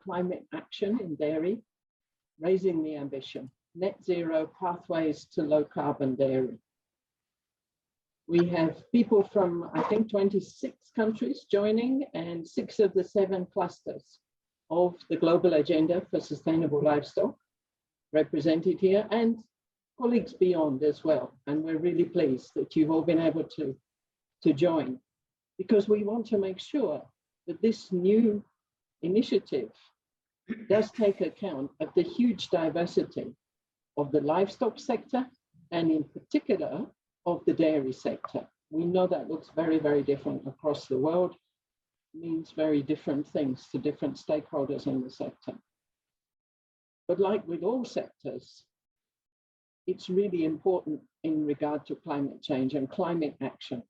climate action in dairy, raising the ambition, net zero pathways to low carbon dairy. We have people from, I think, 26 countries joining, and 6 of the 7 clusters of the global agenda for sustainable livestock represented here, and colleagues beyond as well. And we're really pleased that you've all been able to join, because we want to make sure that this new initiative does take account of the huge diversity of the livestock sector, and in particular of the dairy sector. We know that looks very, very different across the world, means very different things to different stakeholders in the sector. But like with all sectors, it's really important in regard to climate change and climate action.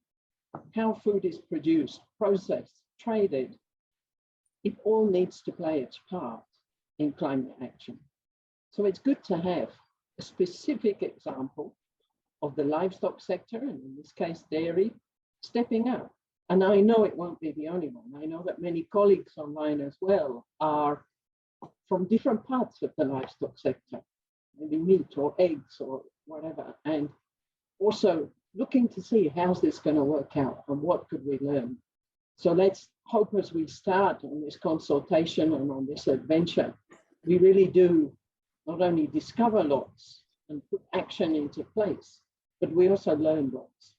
How food is produced, processed, traded, it all needs to play its part in climate action. So it's good to have a specific example of the livestock sector, and in this case, dairy, stepping up. And I know it won't be the only one. I know that many colleagues online as well are from different parts of the livestock sector, maybe meat or eggs or whatever, and also looking to see how's this going to work out and what could we learn. So let's hope as we start on this consultation and on this adventure, we really do not only discover lots and put action into place, but we also learn lots.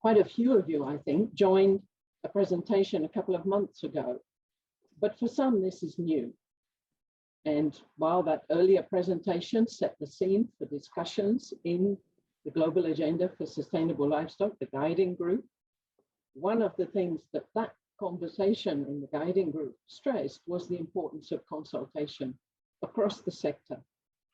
Quite a few of you, I think, joined a presentation a couple of months ago, but for some, this is new. And while that earlier presentation set the scene for discussions in the Global Agenda for Sustainable Livestock, the guiding group, one of the things that that conversation in the guiding group stressed was the importance of consultation across the sector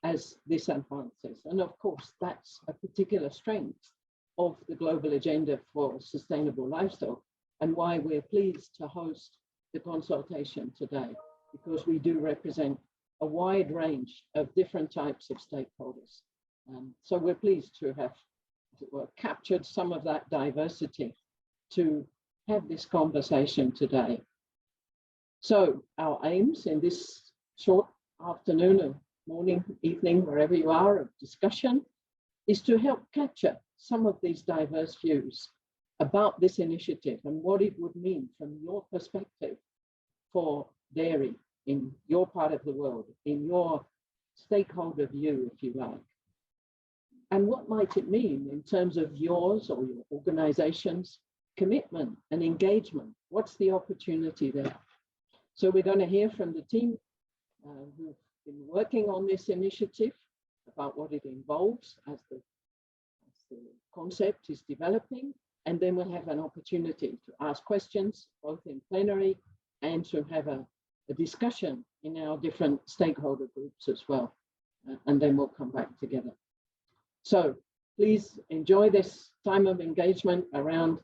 as this advances. And of course, that's a particular strength of the Global Agenda for Sustainable Livestock, and why we're pleased to host the consultation today, because we do represent a wide range of different types of stakeholders. So we're pleased to have, as it were, captured some of that diversity to have this conversation today. So our aims in this short afternoon or morning, evening, wherever you are, of discussion, is to help capture some of these diverse views about this initiative and what it would mean from your perspective for dairy in your part of the world, in your stakeholder view, if you like. And what might it mean in terms of yours or your organization's commitment and engagement? What's the opportunity there? So we're going to hear from the team who've been working on this initiative about what it involves as the concept is developing, and then we'll have an opportunity to ask questions both in plenary and to have a discussion in our different stakeholder groups as well, and then we'll come back together. So please enjoy this time of engagement around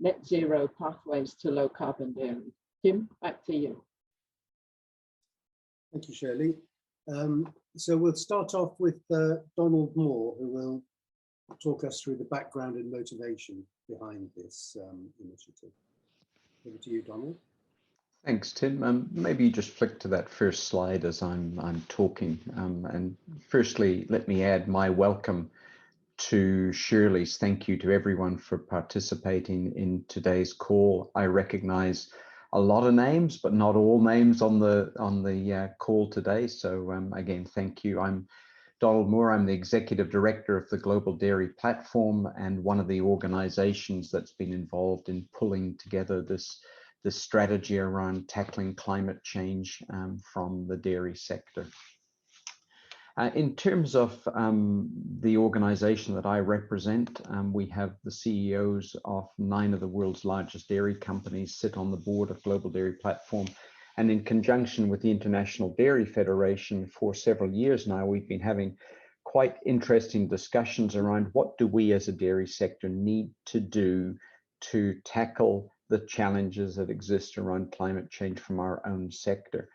net zero pathways to low carbon dairy. Tim, back to you. Thank you, Shirley. So we'll start off with Donald Moore, who will talk us through the background and motivation behind this initiative. Over to you, Donald. Thanks, Tim. Maybe you just flick to that first slide as I'm talking. And firstly, let me add my welcome to Shirley's thank you to everyone for participating in today's call. I recognize a lot of names, but not all names on the call today. So again, thank you. I'm Donald Moore. I'm the Executive Director of the Global Dairy Platform and one of the organizations that's been involved in pulling together this strategy around tackling climate change from the dairy sector. In terms of the organization that I represent, we have the CEOs of 9 of the world's largest dairy companies sit on the board of Global Dairy Platform. And in conjunction with the International Dairy Federation for several years now, we've been having quite interesting discussions around what do we as a dairy sector need to do to tackle the challenges that exist around climate change from our own sector.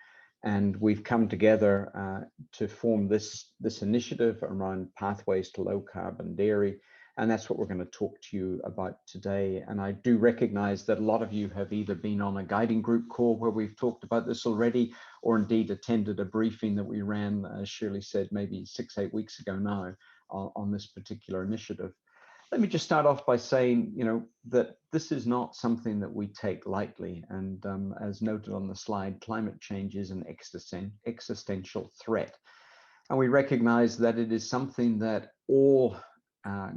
And we've come together to form this initiative around pathways to low carbon dairy. And that's what we're going to talk to you about today. And I do recognize that a lot of you have either been on a guiding group call where we've talked about this already, or indeed attended a briefing that we ran, as Shirley said, maybe 6-8 weeks ago now on this particular initiative. Let me just start off by saying, that this is not something that we take lightly. And as noted on the slide, climate change is an existential threat. And we recognize that it is something that all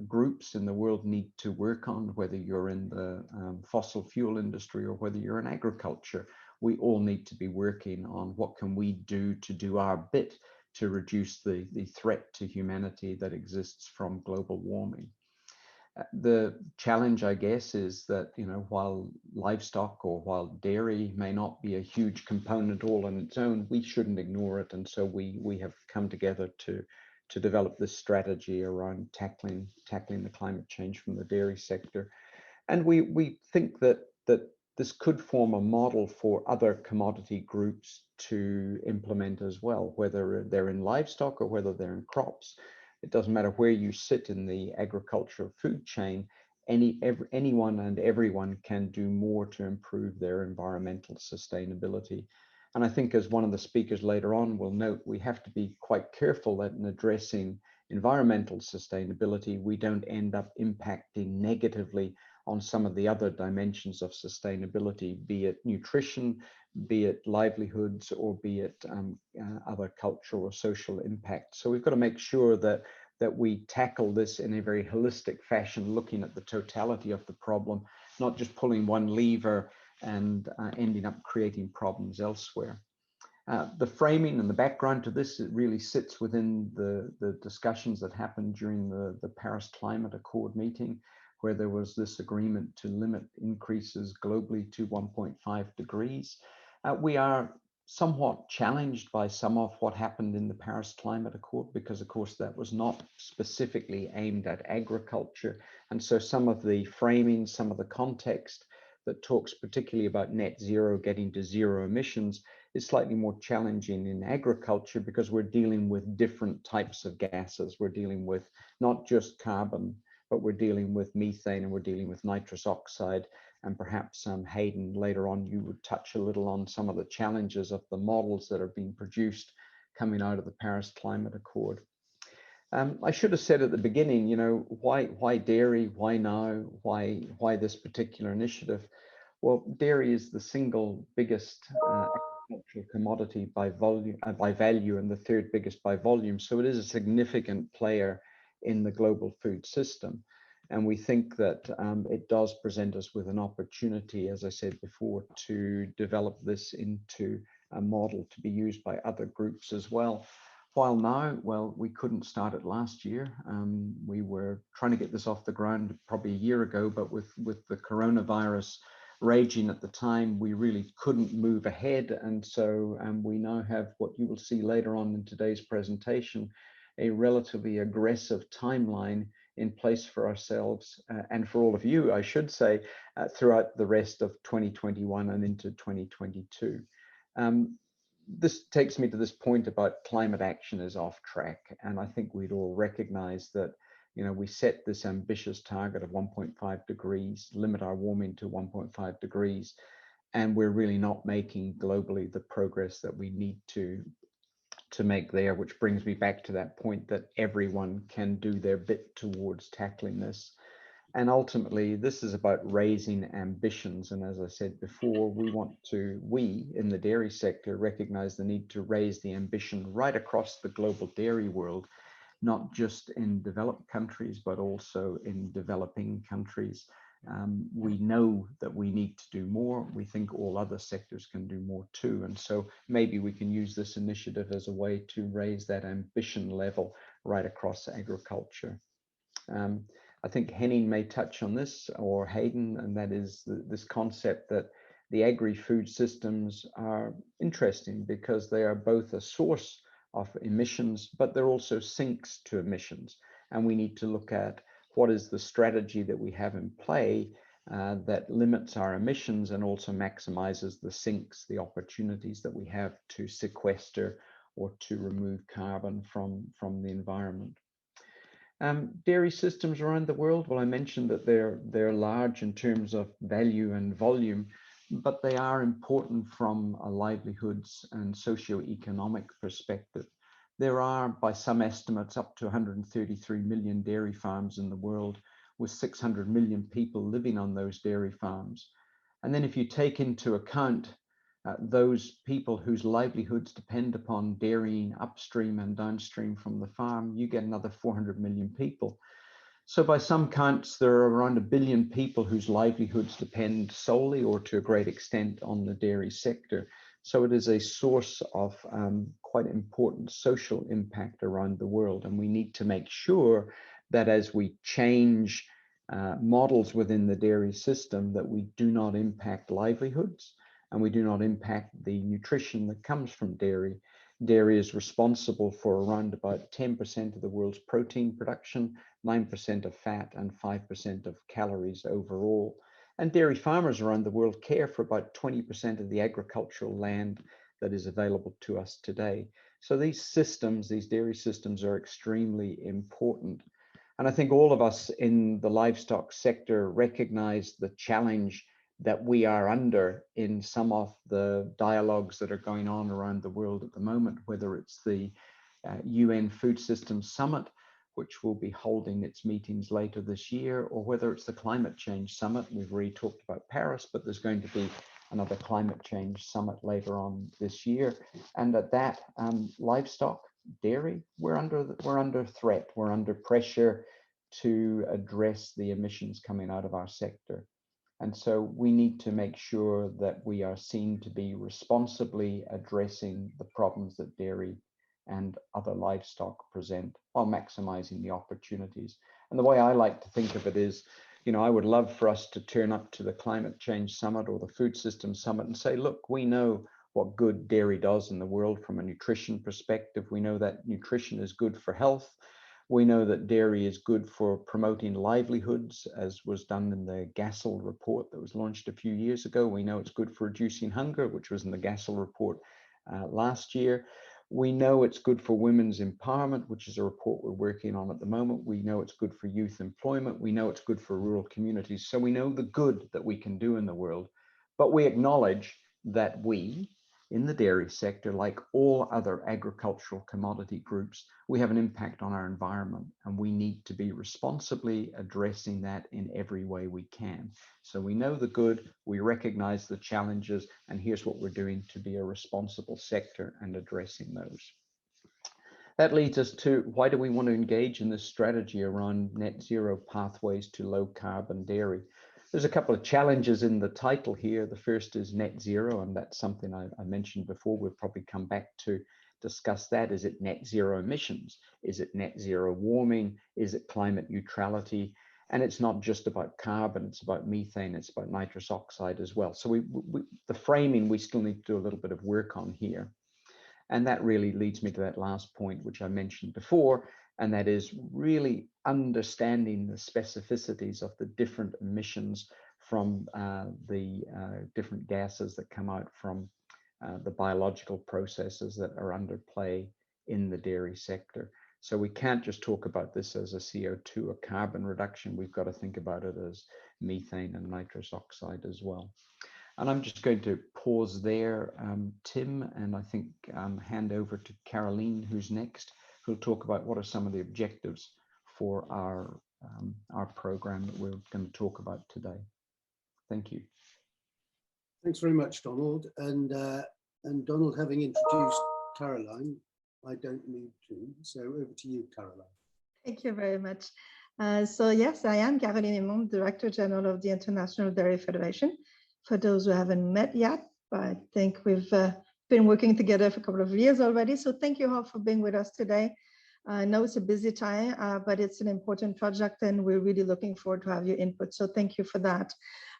groups in the world need to work on, whether you're in the fossil fuel industry or whether you're in agriculture. We all need to be working on what can we do to do our bit to reduce the threat to humanity that exists from global warming. The challenge, I guess, is that, while livestock or while dairy may not be a huge component all on its own, we shouldn't ignore it. And so we have come together to develop this strategy around tackling the climate change from the dairy sector. And we think that this could form a model for other commodity groups to implement as well, whether they're in livestock or whether they're in crops. It doesn't matter where you sit in the agricultural food chain, anyone and everyone can do more to improve their environmental sustainability. And I think, as one of the speakers later on will note, we have to be quite careful that in addressing environmental sustainability, we don't end up impacting negatively on some of the other dimensions of sustainability, be it nutrition, be it livelihoods, or be it other cultural or social impact. So we've got to make sure that we tackle this in a very holistic fashion, looking at the totality of the problem, not just pulling one lever and ending up creating problems elsewhere. The framing and the background to this, it really sits within the discussions that happened during the Paris Climate Accord meeting, where there was this agreement to limit increases globally to 1.5 degrees. We are somewhat challenged by some of what happened in the Paris Climate Accord, because of course that was not specifically aimed at agriculture. And so some of the framing, some of the context that talks particularly about net zero, getting to zero emissions, is slightly more challenging in agriculture, because we're dealing with different types of gases. We're dealing with not just carbon, but we're dealing with methane, and we're dealing with nitrous oxide. And perhaps Hayden, later on, you would touch a little on some of the challenges of the models that are being produced coming out of the Paris Climate Accord. I should have said at the beginning, why dairy? Why now? Why this particular initiative? Well, dairy is the single biggest agricultural commodity by value, and the third biggest by volume. So it is a significant player in the global food system. And we think that it does present us with an opportunity, as I said before, to develop this into a model to be used by other groups as well. While now, well, we couldn't start it last year. We were trying to get this off the ground probably a year ago, but with the coronavirus raging at the time, we really couldn't move ahead. And so we now have what you will see later on in today's presentation, a relatively aggressive timeline in place for ourselves and for all of you, I should say, throughout the rest of 2021 and into 2022. This takes me to this point about climate action is off track. And I think we'd all recognize that, we set this ambitious target of 1.5 degrees, limit our warming to 1.5 degrees, and we're really not making globally the progress that we need to make there, which brings me back to that point that everyone can do their bit towards tackling this. And ultimately, this is about raising ambitions. And as I said before, we in the dairy sector recognize the need to raise the ambition right across the global dairy world, not just in developed countries, but also in developing countries. We know that we need to do more. We think all other sectors can do more too. And so maybe we can use this initiative as a way to raise that ambition level right across agriculture. I think Henning may touch on this, or Hayden, and that is this concept that the agri-food systems are interesting because they are both a source of emissions, but they're also sinks to emissions. And we need to look at what is the strategy that we have in play that limits our emissions and also maximizes the sinks, the opportunities that we have to sequester or to remove carbon from the environment. Dairy systems around the world, well, I mentioned that they're large in terms of value and volume, but they are important from a livelihoods and socio-economic perspective. There are, by some estimates, up to 133 million dairy farms in the world, with 600 million people living on those dairy farms. And then if you take into account those people whose livelihoods depend upon dairying upstream and downstream from the farm, you get another 400 million people. So by some counts, there are around 1 billion people whose livelihoods depend solely or to a great extent on the dairy sector. So it is a source of quite important social impact around the world. And we need to make sure that as we change models within the dairy system, that we do not impact livelihoods and we do not impact the nutrition that comes from dairy. Dairy is responsible for around about 10% of the world's protein production, 9% of fat, and 5% of calories overall. And dairy farmers around the world care for about 20% of the agricultural land that is available to us today. So these systems, these dairy systems, are extremely important. And I think all of us in the livestock sector recognize the challenge that we are under in some of the dialogues that are going on around the world at the moment, whether it's the UN Food Systems Summit, which will be holding its meetings later this year, or whether it's the Climate Change Summit. We've already talked about Paris, but there's going to be another climate change summit later on this year. And at that, livestock, dairy, we're under threat. We're under pressure to address the emissions coming out of our sector. And so we need to make sure that we are seen to be responsibly addressing the problems that dairy and other livestock present while maximizing the opportunities. And the way I like to think of it is, you know, I would love for us to turn up to the Climate Change Summit or the Food Systems Summit and say, look, we know what good dairy does in the world from a nutrition perspective. We know that nutrition is good for health. We know that dairy is good for promoting livelihoods, as was done in the Gassel report that was launched a few years ago. We know it's good for reducing hunger, which was in the Gassel report last year. We know it's good for women's empowerment, which is a report we're working on at the moment. We know it's good for youth employment. We know it's good for rural communities. So we know the good that we can do in the world, but we acknowledge that we, in the dairy sector, like all other agricultural commodity groups, we have an impact on our environment, and we need to be responsibly addressing that in every way we can. So we know the good, we recognize the challenges, and here's what we're doing to be a responsible sector and addressing those. That leads us to, why do we want to engage in this strategy around net zero pathways to low carbon dairy? There's a couple of challenges in the title here. The first is net zero, and that's something I mentioned before. We'll probably come back to discuss that. Is it net zero emissions? Is it net zero warming? Is it climate neutrality? And it's not just about carbon, it's about methane, it's about nitrous oxide as well. So the framing, we still need to do a little bit of work on here. And that really leads me to that last point, which I mentioned before, and that is really understanding the specificities of the different emissions from the different gases that come out from the biological processes that are under play in the dairy sector. So we can't just talk about this as a CO2 or carbon reduction. We've got to think about it as methane and nitrous oxide as well. And I'm just going to pause there, Tim, and I think hand over to Caroline, who's next, who'll talk about what are some of the objectives for our program that we're going to talk about today. Thank you. Thanks very much, Donald. And Donald, having introduced Caroline, I don't need to. So over to you, Caroline. Thank you very much. So yes, I am Caroline Aymon, Director General of the International Dairy Federation. For those who haven't met yet, I think we've been working together for a couple of years already. So thank you all for being with us today. I know it's a busy time, but it's an important project and we're really looking forward to have your input. So thank you for that.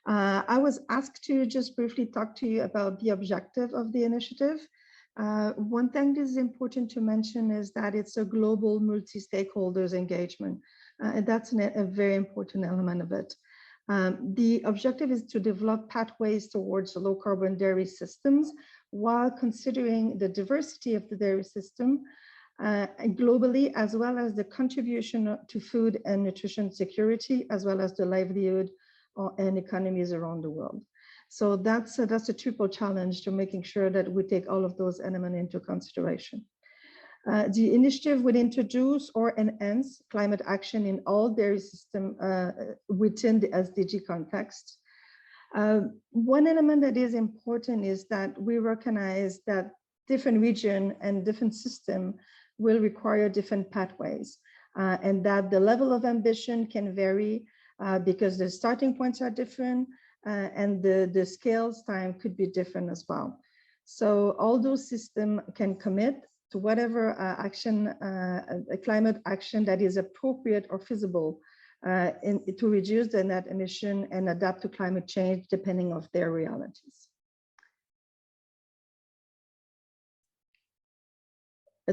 I was asked to just briefly talk to you about the objective of the initiative. One thing that is important to mention is that it's a global multi-stakeholders engagement. And that's a very important element of it. The objective is to develop pathways towards low carbon dairy systems while considering the diversity of the dairy system globally, as well as the contribution to food and nutrition security, as well as the livelihood and economies around the world. So that's a triple challenge to making sure that we take all of those elements into consideration. The initiative would introduce or enhance climate action in all dairy systems within the SDG context. One element that is important is that we recognize that different region and different system will require different pathways, and that the level of ambition can vary because the starting points are different, and the scales time could be different as well. So all those systems can commit to whatever action, climate action that is appropriate or feasible to reduce the net emission and adapt to climate change depending on their realities.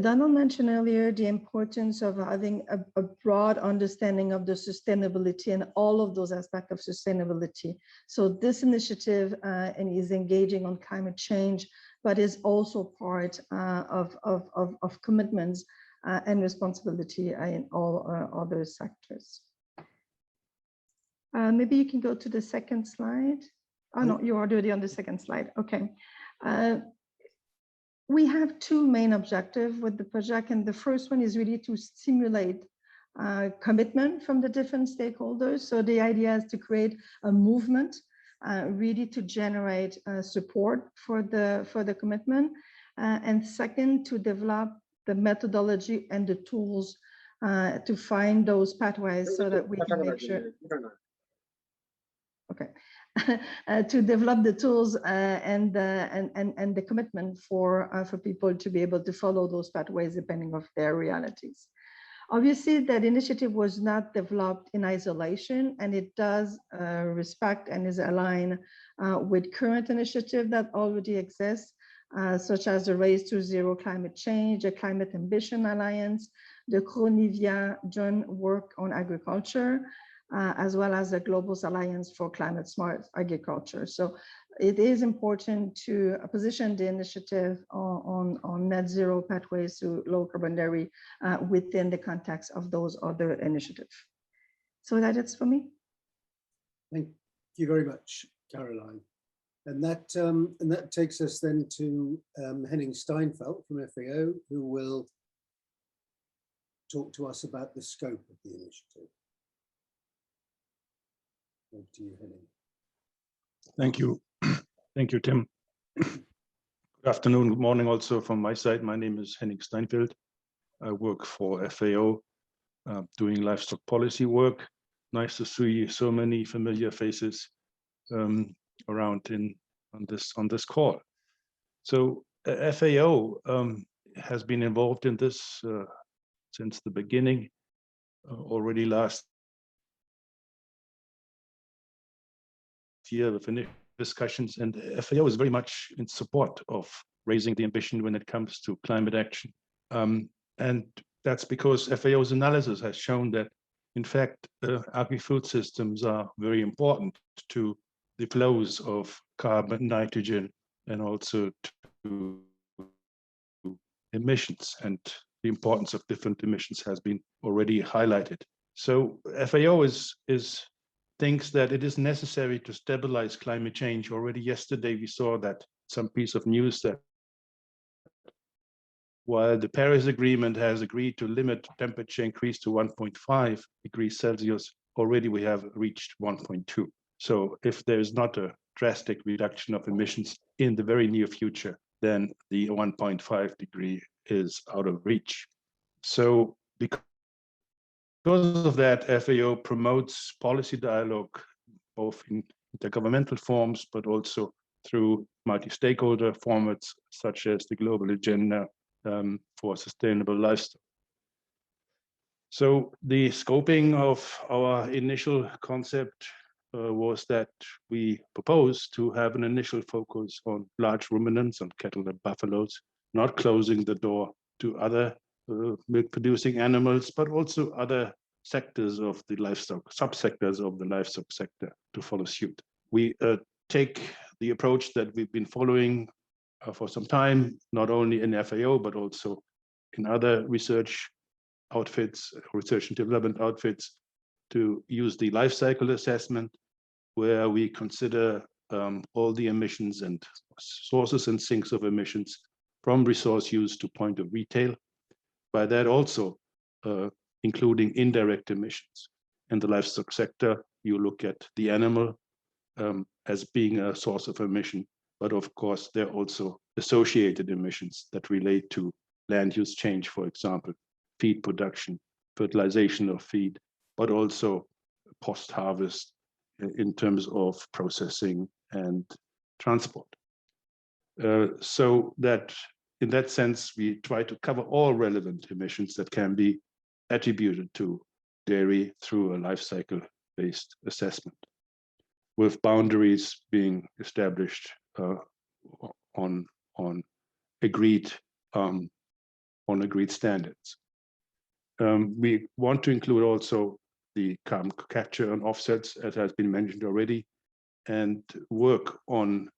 Donald mentioned earlier the importance of having a broad understanding of the sustainability and all of those aspects of sustainability. So this initiative is engaging on climate change, but is also part of commitments and responsibility in all other sectors. Maybe you can go to the second slide. Oh no, you're already on the second slide. Okay. We have two main objectives with the project, and the first one is really to stimulate commitment from the different stakeholders. So the idea is to create a movement, really to generate support for the commitment, and second, to develop the methodology and the tools to find those pathways so that we can make sure. Okay. To develop the tools and the commitment for people to be able to follow those pathways depending on their realities. Obviously, that initiative was not developed in isolation, and it does respect and is aligned with current initiatives that already exist, such as the Race to Zero Climate Change, the Climate Ambition Alliance, the CRONIVIA joint work on agriculture, as well as the Global Alliance for Climate Smart Agriculture. So it is important to position the initiative on net zero pathways to low carbon dairy within the context of those other initiatives. So that is for me. Thank you very much, Caroline. And that takes us then to Henning Steinfeld from FAO, who will talk to us about the scope of the initiative. Over to you, Henning. Thank you. Thank you, Tim. Good afternoon, good morning also from my side. My name is Henning Steinfeld. I work for FAO doing livestock policy work. Nice to see so many familiar faces around on this call. So FAO has been involved in this since the beginning, already last year with initial discussions, and FAO is very much in support of raising the ambition when it comes to climate action. And that's because FAO's analysis has shown that, in fact, agri-food systems are very important to the flows of carbon, nitrogen, and also to emissions. And the importance of different emissions has been already highlighted. So FAO thinks that it is necessary to stabilize climate change. Already yesterday, we saw that some piece of news that while the Paris Agreement has agreed to limit temperature increase to 1.5 degrees Celsius, already we have reached 1.2. So if there's not a drastic reduction of emissions in the very near future, then the 1.5 degree is out of reach. So because of that, FAO promotes policy dialogue, both in intergovernmental forms, but also through multi-stakeholder formats, such as the Global Agenda for Sustainable Livestock. So the scoping of our initial concept was that we proposed to have an initial focus on large ruminants, on cattle and buffaloes, not closing the door to other milk-producing animals, but also other sectors of the livestock, subsectors of the livestock sector to follow suit. We take the approach that we've been following for some time, not only in FAO, but also in other research outfits, research and development outfits, to use the life cycle assessment, where we consider all the emissions and sources and sinks of emissions from resource use to point of retail. By that also including indirect emissions. In the livestock sector, you look at the animal as being a source of emission, but of course there are also associated emissions that relate to land use change, for example, feed production, fertilization of feed, but also post-harvest in terms of processing and transport. So that in that sense, we try to cover all relevant emissions that can be attributed to dairy through a life cycle based assessment, with boundaries being established on agreed standards. We want to include also the carbon capture and offsets, as has been mentioned already, and work on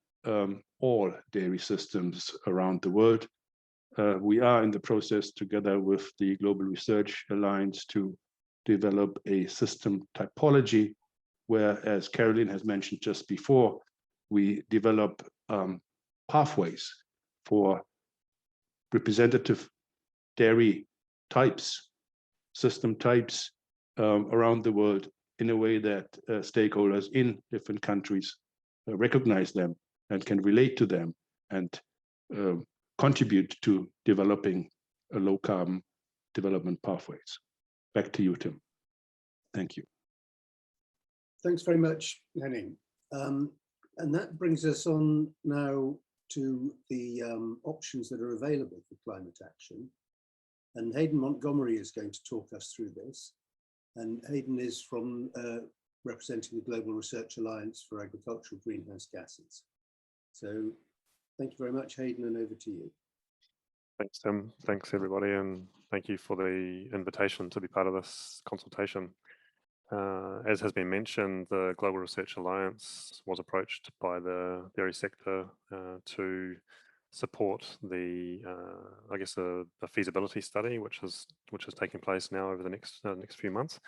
all dairy systems around the world. We are in the process, together with the Global Research Alliance, to develop a system typology, where, as Caroline has mentioned just before, we develop pathways for representative dairy types, system types around the world, in a way that stakeholders in different countries recognize them and can relate to them and contribute to developing a low carbon development pathways. Back to you, Tim. Thank you. Thanks very much, Henning. And that brings us on now to the options that are available for climate action. And Hayden Montgomery is going to talk us through this. And Hayden is from representing the Global Research Alliance for Agricultural Greenhouse Gases. So thank you very much, Hayden, and over to you. Thanks, Tim. Thanks, everybody, and thank you for the invitation to be part of this consultation. As has been mentioned, the Global Research Alliance was approached by the dairy sector to support the, I guess, the feasibility study, which is taking place now over the next few months,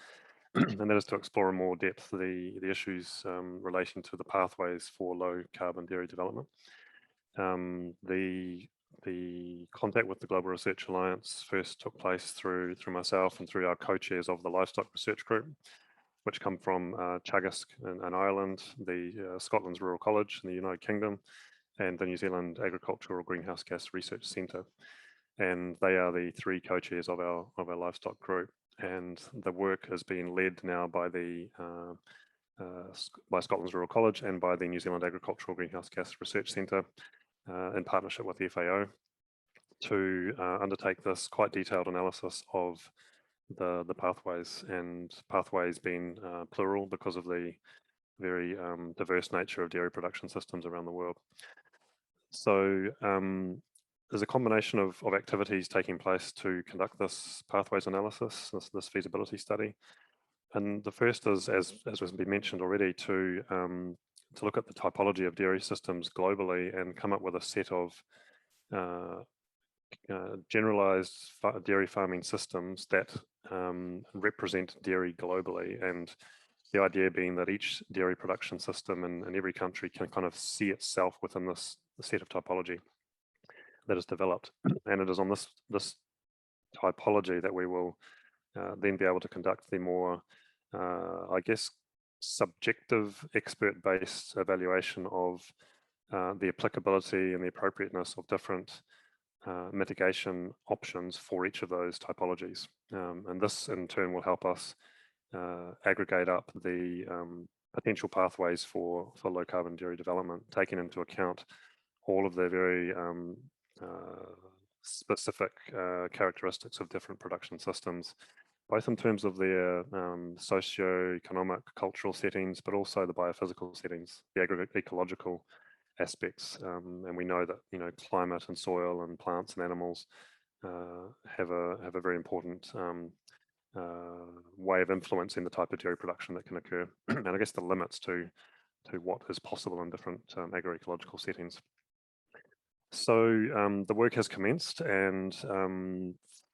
and that is to explore in more depth the issues relating to the pathways for low carbon dairy development. The contact with the Global Research Alliance first took place through myself and through our co-chairs of the Livestock Research Group, which come from Chagask in Ireland, the Scotland's Rural College in the United Kingdom, and the New Zealand Agricultural Greenhouse Gas Research Centre. And they are the three co-chairs of our livestock group. And the work is being led now by by Scotland's Rural College and by the New Zealand Agricultural Greenhouse Gas Research Centre in partnership with the FAO to undertake this quite detailed analysis of the pathways, and pathways being plural because of the very diverse nature of dairy production systems around the world. So there's a combination of activities taking place to conduct this pathways analysis, this feasibility study. And the first is, as has been mentioned already, to look at the typology of dairy systems globally and come up with a set of generalized dairy farming systems that represent dairy globally, and the idea being that each dairy production system in every country can kind of see itself within this set of typology that is developed. And it is on this typology that we will then be able to conduct the more, I guess, subjective expert-based evaluation of the applicability and the appropriateness of different mitigation options for each of those typologies. And this in turn will help us aggregate up the potential pathways for low carbon dairy development, taking into account all of the very specific characteristics of different production systems, both in terms of their socio-economic, cultural settings, but also the biophysical settings, the ecological aspects. And we know that climate and soil and plants and animals have a very important way of influencing the type of dairy production that can occur, and I guess the limits to what is possible in different agroecological settings. So the work has commenced, and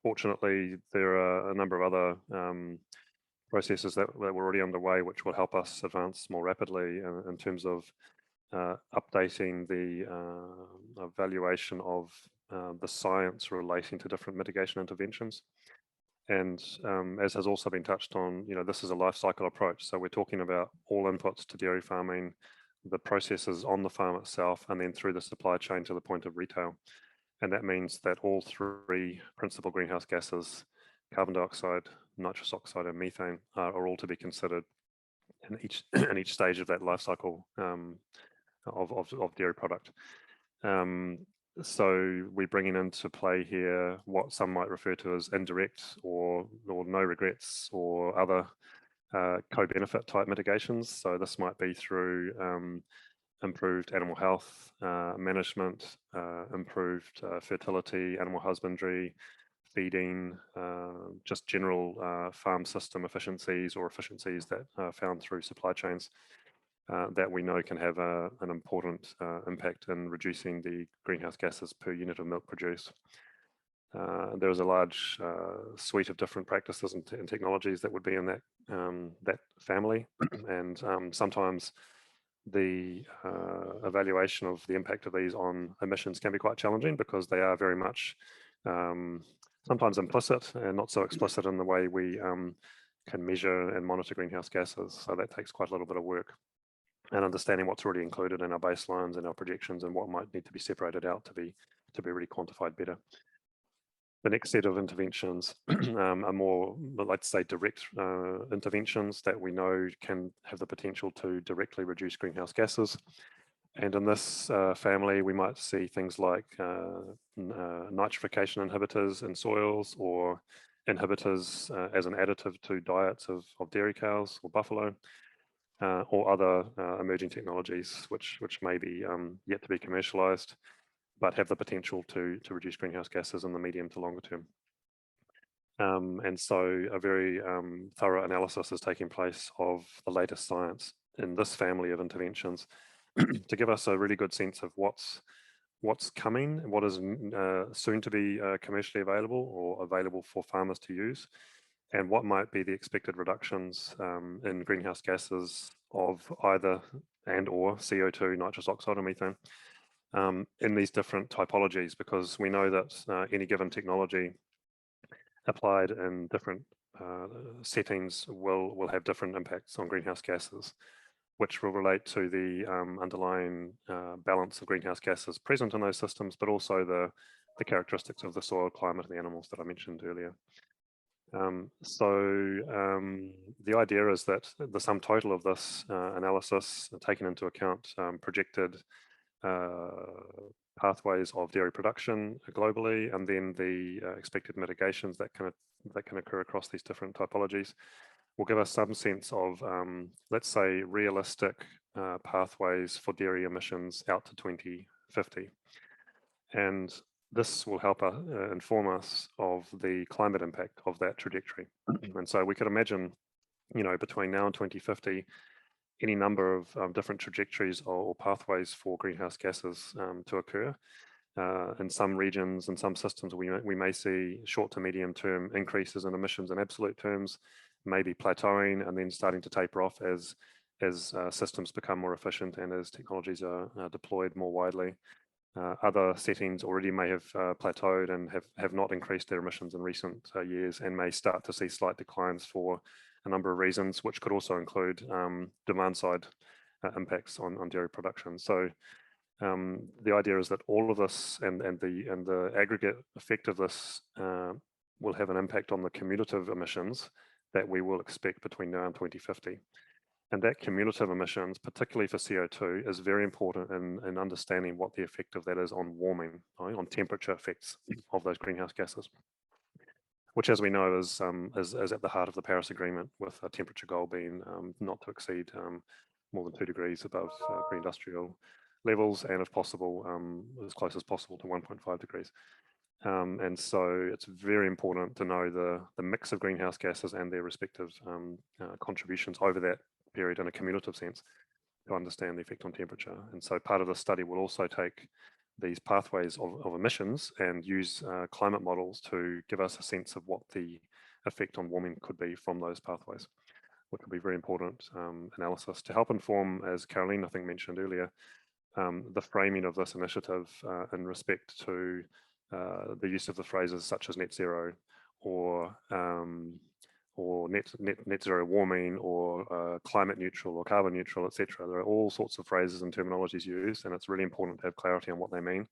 fortunately there are a number of other processes that were already underway which will help us advance more rapidly in terms of updating the evaluation of the science relating to different mitigation interventions. And as has also been touched on, this is a life cycle approach. So we're talking about all inputs to dairy farming, the processes on the farm itself, and then through the supply chain to the point of retail. And that means that all three principal greenhouse gases, carbon dioxide, nitrous oxide, and methane, are all to be considered in each stage of that life cycle of dairy product. So we're bringing into play here what some might refer to as indirect or no regrets or other co-benefit type mitigations. So this might be through improved animal health management, improved fertility, animal husbandry, feeding, just general farm system efficiencies or efficiencies that are found through supply chains. That we know can have an important impact in reducing the greenhouse gases per unit of milk produced. There is a large suite of different practices and technologies that would be in that family, and sometimes the evaluation of the impact of these on emissions can be quite challenging because they are very much sometimes implicit and not so explicit in the way we can measure and monitor greenhouse gases. So that takes quite a little bit of work, and understanding what's already included in our baselines and our projections and what might need to be separated out to be really quantified better. The next set of interventions are more, let's say, direct interventions that we know can have the potential to directly reduce greenhouse gases. And in this family, we might see things like nitrification inhibitors in soils, or inhibitors as an additive to diets of dairy cows or buffalo. Or other emerging technologies which may be yet to be commercialized, but have the potential to reduce greenhouse gases in the medium to longer term. And so a very thorough analysis is taking place of the latest science in this family of interventions to give us a really good sense of what's coming, what is soon to be commercially available or available for farmers to use, and what might be the expected reductions in greenhouse gases of either and or CO2, nitrous oxide, or methane in these different typologies, because we know that any given technology applied in different settings will have different impacts on greenhouse gases, which will relate to the underlying balance of greenhouse gases present in those systems, but also the characteristics of the soil, climate, and the animals that I mentioned earlier. The idea is that the sum total of this analysis, taking into account projected pathways of dairy production globally, and then the expected mitigations that can occur across these different typologies, will give us some sense of, let's say, realistic pathways for dairy emissions out to 2050. And this will help inform us of the climate impact of that trajectory. And so we could imagine, between now and 2050, any number of different trajectories or pathways for greenhouse gases to occur. In some regions and some systems, we may see short to medium term increases in emissions in absolute terms, maybe plateauing and then starting to taper off as systems become more efficient and as technologies are deployed more widely. Other settings already may have plateaued and have not increased their emissions in recent years, and may start to see slight declines for a number of reasons, which could also include demand side impacts on dairy production. So the idea is that all of this and the aggregate effect of this will have an impact on the cumulative emissions that we will expect between now and 2050. And that cumulative emissions, particularly for CO2, is very important in understanding what the effect of that is on warming, right, on temperature effects of those greenhouse gases, which, as we know, is at the heart of the Paris Agreement, with a temperature goal being not to exceed more than 2 degrees above pre-industrial levels, and if possible, as close as possible to 1.5 degrees. And so it's very important to know the mix of greenhouse gases and their respective contributions over that period in a cumulative sense to understand the effect on temperature. And so part of the study will also take these pathways of emissions and use climate models to give us a sense of what the effect on warming could be from those pathways, which will be very important analysis to help inform, as Caroline I think mentioned earlier, the framing of this initiative in respect to the use of the phrases such as net zero or net zero warming or climate neutral or carbon neutral, etc. There are all sorts of phrases and terminologies used, and it's really important to have clarity on what they mean,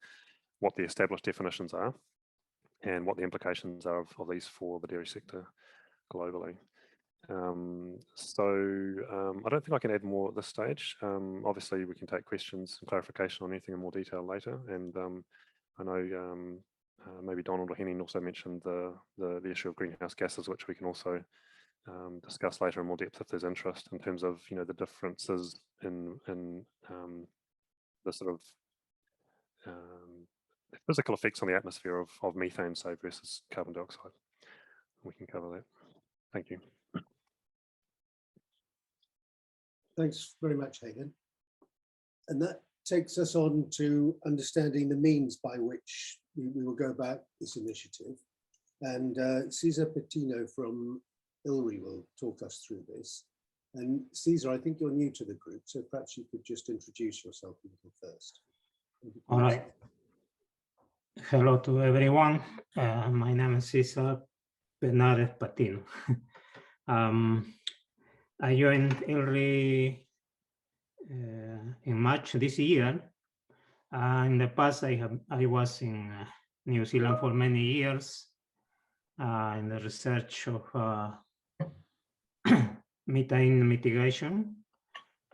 what the established definitions are, and what the implications are of these for the dairy sector globally. I don't think I can add more at this stage. Obviously, we can take questions and clarification on anything in more detail later. And I know maybe Donald or Henning also mentioned the issue of greenhouse gases, which we can also discuss later in more depth if there's interest in terms of the differences in the sort of physical effects on the atmosphere of methane, say, versus carbon dioxide. We can cover that. Thank you. Thanks very much, Hagen. And that takes us on to understanding the means by which we will go about this initiative. And Cesar Patino from ILRI will talk us through this. And Cesar, I think you're new to the group, so perhaps you could just introduce yourself a little first. All right. Hello to everyone. My name is Cesar Bernardes Patino. I joined ILRI in March this year. In the past, I was in New Zealand for many years in the research of methane mitigation.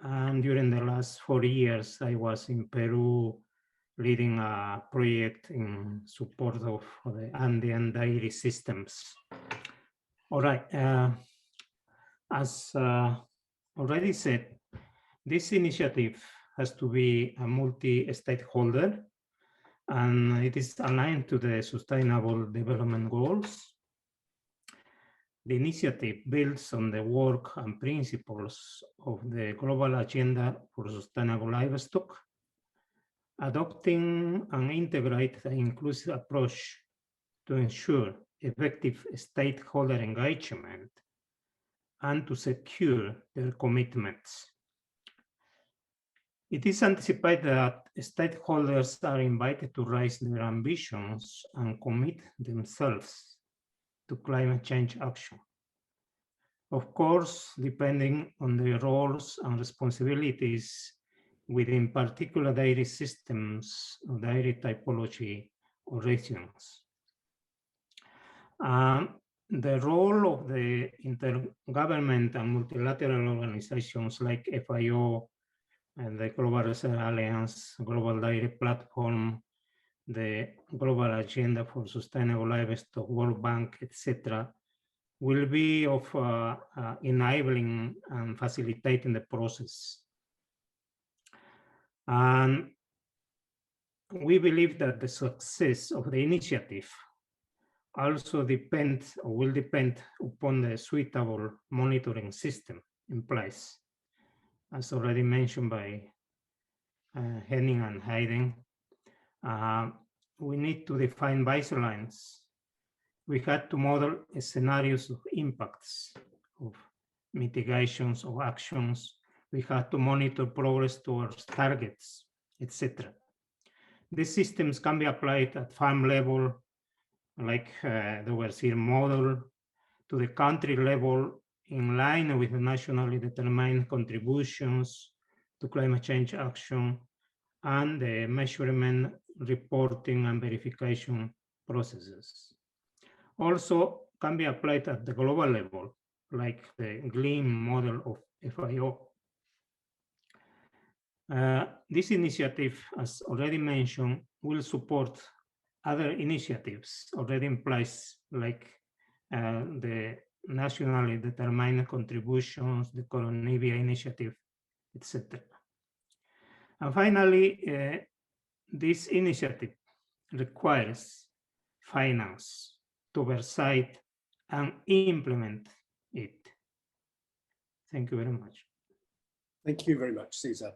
And during the last 4 years, I was in Peru leading a project in support of the Andean dairy systems. All right. As already said, this initiative has to be a multi-stakeholder, and it is aligned to the Sustainable Development Goals. The initiative builds on the work and principles of the Global Agenda for Sustainable Livestock, adopting an integrated and inclusive approach to ensure effective stakeholder engagement and to secure their commitments. It is anticipated that stakeholders are invited to raise their ambitions and commit themselves to climate change action. Of course, depending on their roles and responsibilities within particular dairy systems or dairy typology or regions. The role of the intergovernment and multilateral organizations like FAO and the Global Research Alliance, Global Dairy Platform, the Global Agenda for Sustainable Livestock, World Bank, etc., will be of enabling and facilitating the process. And we believe that the success of the initiative also depends or will depend upon the suitable monitoring system in place. As already mentioned by Henning and Hayden, we need to define baselines. We had to model scenarios of impacts, of mitigations, of actions. We had to monitor progress towards targets, etc. These systems can be applied at farm level, like the overseer model, to the country level, in line with the nationally determined contributions to climate change action and the measurement, reporting, and verification processes. Also can be applied at the global level, like the GLEAM model of FAO. This initiative, as already mentioned, will support other initiatives already in place, like the nationally determined contributions, the Coronavia initiative, etc. And finally, this initiative requires finance to oversight and implement it. Thank you very much. Thank you very much, Cesar.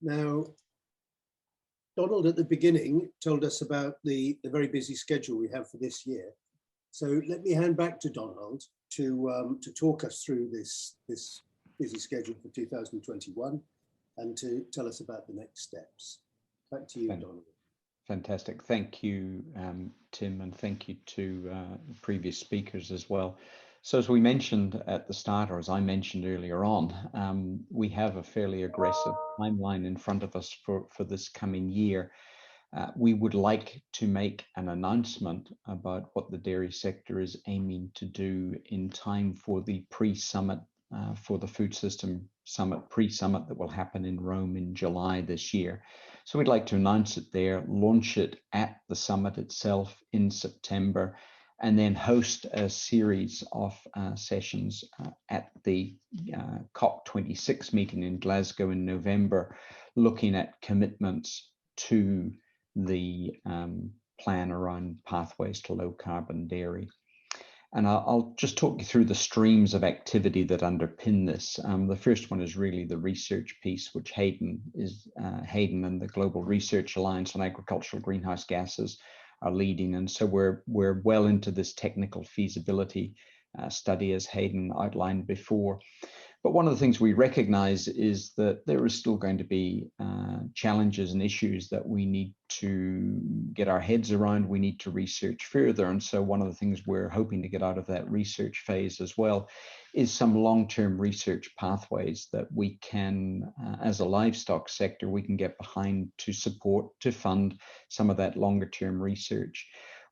Now, Donald at the beginning told us about the very busy schedule we have for this year. So let me hand back to Donald to talk us through this busy schedule for 2021 and to tell us about the next steps. Back to you, Donald. Fantastic. Thank you, Tim, and thank you to previous speakers as well. So as we mentioned at the start, or as I mentioned earlier on, we have a fairly aggressive timeline in front of us for this coming year. We would like to make an announcement about what the dairy sector is aiming to do in time for the pre-summit, for the Food System Summit, pre-summit that will happen in Rome in July this year. So we'd like to announce it there, launch it at the summit itself in September, and then host a series of sessions at the COP26 meeting in Glasgow in November, looking at commitments to the plan around pathways to low carbon dairy. And I'll just talk you through the streams of activity that underpin this. The first one is really the research piece, which Hayden and the Global Research Alliance on Agricultural Greenhouse Gases are leading. And so we're well into this technical feasibility study, as Hayden outlined before. But one of the things we recognize is that there is still going to be challenges and issues that we need to get our heads around. We need to research further. And so one of the things we're hoping to get out of that research phase as well is some long-term research pathways that we can, as a livestock sector, we can get behind to support, to fund some of that longer-term research.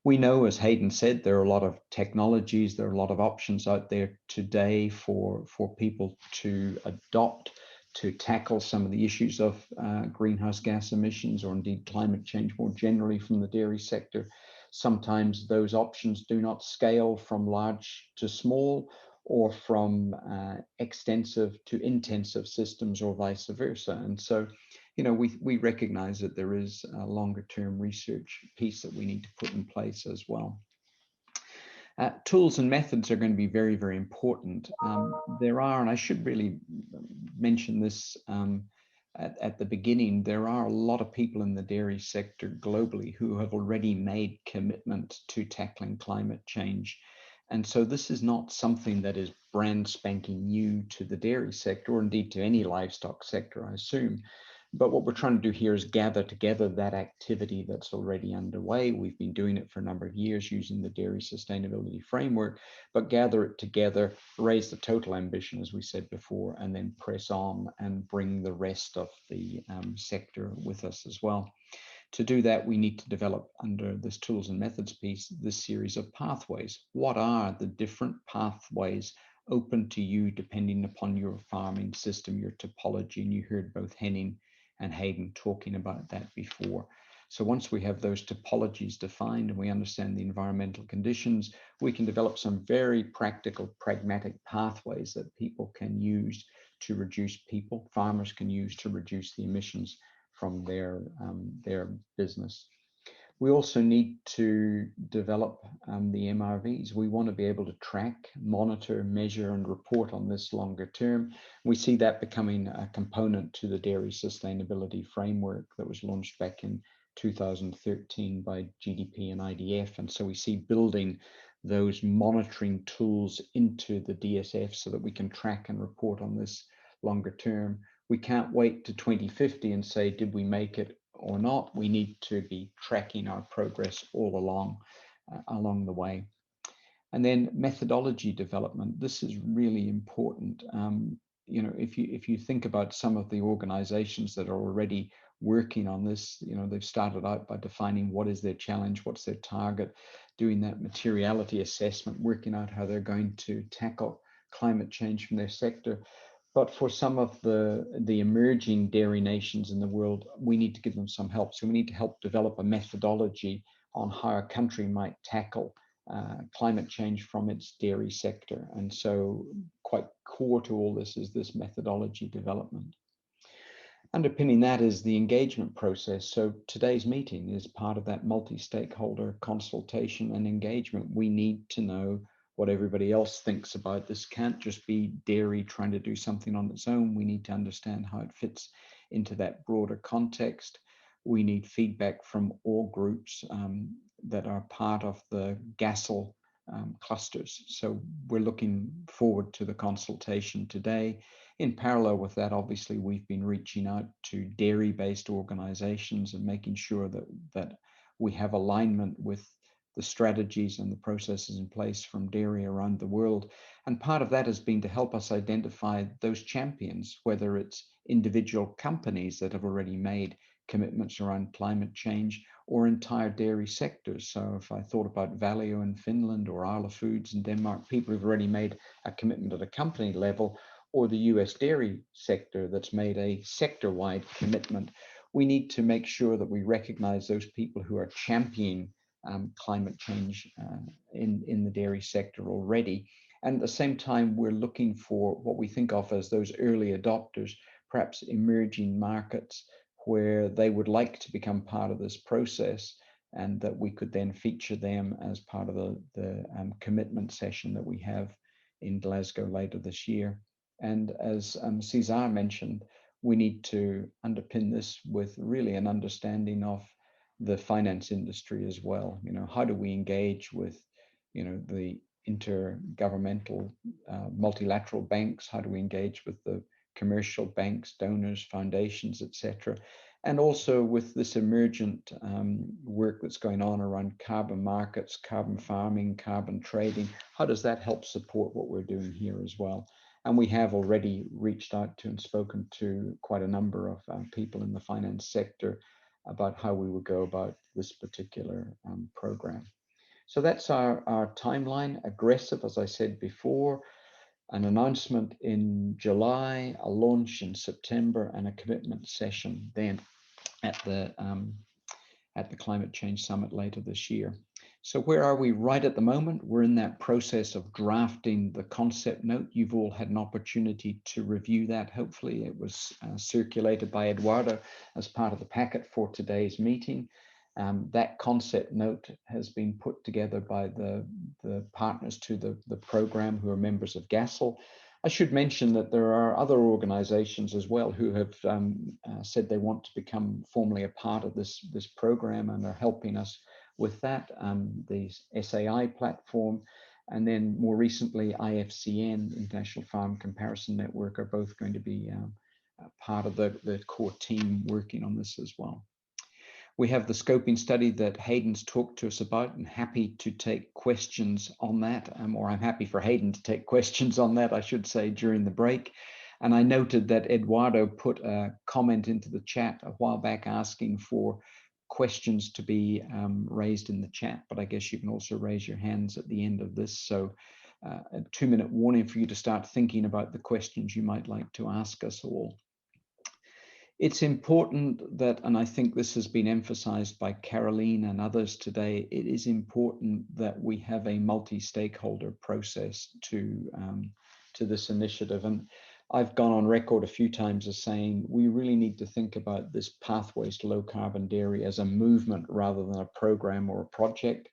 We know, as Hayden said, there are a lot of technologies, there are a lot of options out there today for people to adopt to tackle some of the issues of greenhouse gas emissions, or indeed climate change more generally from the dairy sector. Sometimes those options do not scale from large to small, or from extensive to intensive systems, or vice versa. And so, you know, we recognize that there is a longer term research piece that we need to put in place as well. Tools and methods are going to be very, very important. There are, and I should really mention this at the beginning, there are a lot of people in the dairy sector globally who have already made commitments to tackling climate change. And so this is not something that is brand spanking new to the dairy sector, or indeed to any livestock sector, I assume. But what we're trying to do here is gather together that activity that's already underway. We've been doing it for a number of years using the Dairy Sustainability Framework, but gather it together, raise the total ambition, as we said before, and then press on and bring the rest of the sector with us as well. To do that, we need to develop, under this tools and methods piece, this series of pathways. What are the different pathways open to you depending upon your farming system, your topology? And you heard both Henning and Hayden talking about that before. So once we have those topologies defined and we understand the environmental conditions, we can develop some very practical, pragmatic pathways that people can use to reduce, farmers can use to reduce the emissions from their business. We also need to develop the MRVs. We want to be able to track, monitor, measure, and report on this longer term. We see that becoming a component to the Dairy Sustainability Framework that was launched back in 2013 by GDP and IDF. And so we see building those monitoring tools into the DSF so that we can track and report on this longer term. We can't wait to 2050 and say, did we make it or not? We need to be tracking our progress all along the way. And then methodology development. This is really important. You know, if you think about some of the organizations that are already working on this, you know, they've started out by defining what is their challenge, what's their target, doing that materiality assessment, working out how they're going to tackle climate change from their sector. But for some of the emerging dairy nations in the world, we need to give them some help. So we need to help develop a methodology on how a country might tackle climate change from its dairy sector. And so quite core to all this is this methodology development. Underpinning that is the engagement process. So today's meeting is part of that multi-stakeholder consultation and engagement. We need to know what everybody else thinks about this. Can't just be dairy trying to do something on its own. We need to understand how it fits into that broader context. we need feedback from all groups that are part of the GASL clusters. So we're looking forward to the consultation today. In parallel with that, obviously, we've been reaching out to dairy-based organizations and making sure that we have alignment with the strategies and the processes in place from dairy around the world. And part of that has been to help us identify those champions, whether it's individual companies that have already made commitments around climate change or entire dairy sectors. So if I thought about Valio in Finland or Arla Foods in Denmark, people who've already made a commitment at a company level, or the US dairy sector that's made a sector-wide commitment, we need to make sure that we recognize those people who are championing climate change in the dairy sector already. And at the same time, we're looking for what we think of as those early adopters, perhaps emerging markets where they would like to become part of this process, and that we could then feature them as part of the commitment session that we have in Glasgow later this year. And as Cesar mentioned, we need to underpin this with really an understanding of the finance industry as well. You know, how do we engage with, you know, the intergovernmental multilateral banks? How do we engage with the commercial banks, donors, foundations, etc.? And also with this emergent work that's going on around carbon markets, carbon farming, carbon trading. How does that help support what we're doing here as well? And we have already reached out to and spoken to quite a number of people in the finance sector about how we would go about this particular program. So that's our timeline. Aggressive, as I said before, an announcement in July, a launch in September, and a commitment session then at the Climate Change Summit later this year. So where are we right at the moment? We're in that process of drafting the concept note. You've all had an opportunity to review that. Hopefully it was circulated by Eduardo as part of the packet for today's meeting. That concept note has been put together by the partners to the program who are members of GASL. I should mention that there are other organizations as well who have said they want to become formally a part of this program and are helping us with that. The SAI platform, and then more recently IFCN, International Farm Comparison Network, are both going to be part of the core team working on this as well. We have the scoping study that Hayden's talked to us about, and happy to take questions on that, or I'm happy for Hayden to take questions on that, I should say, during the break. And I noted that Eduardo put a comment into the chat a while back asking for questions to be raised in the chat, but I guess you can also raise your hands at the end of this. So a 2-minute warning for you to start thinking about the questions you might like to ask us all. It's important that, and I think this has been emphasized by Caroline and others today, it is important that we have a multi-stakeholder process to this initiative. And I've gone on record a few times as saying we really need to think about this Pathways to Low Carbon Dairy as a movement rather than a program or a project.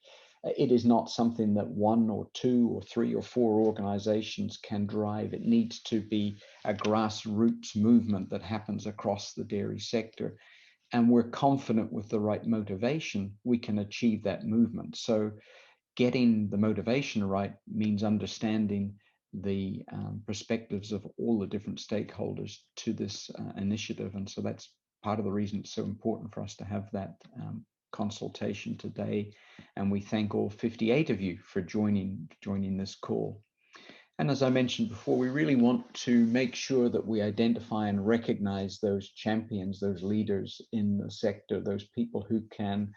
It is not something that 1 or 2 or 3 or 4 organizations can drive. It needs to be a grassroots movement that happens across the dairy sector. And we're confident with the right motivation, we can achieve that movement. So getting the motivation right means understanding the perspectives of all the different stakeholders to this initiative. And so that's part of the reason it's so important for us to have that consultation today. And we thank all 58 of you for joining this call. And as I mentioned before, we really want to make sure that we identify and recognize those champions, those leaders in the sector, those people who can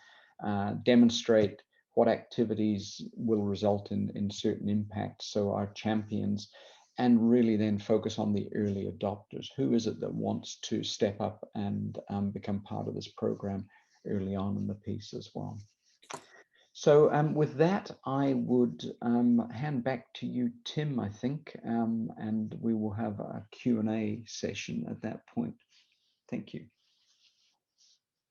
demonstrate what activities will result in certain impacts. So our champions, and really then focus on the early adopters. Who is it that wants to step up and become part of this program early on in the piece as well? So with that, I would hand back to you, Tim, I think, and we will have a Q&A session at that point. Thank you.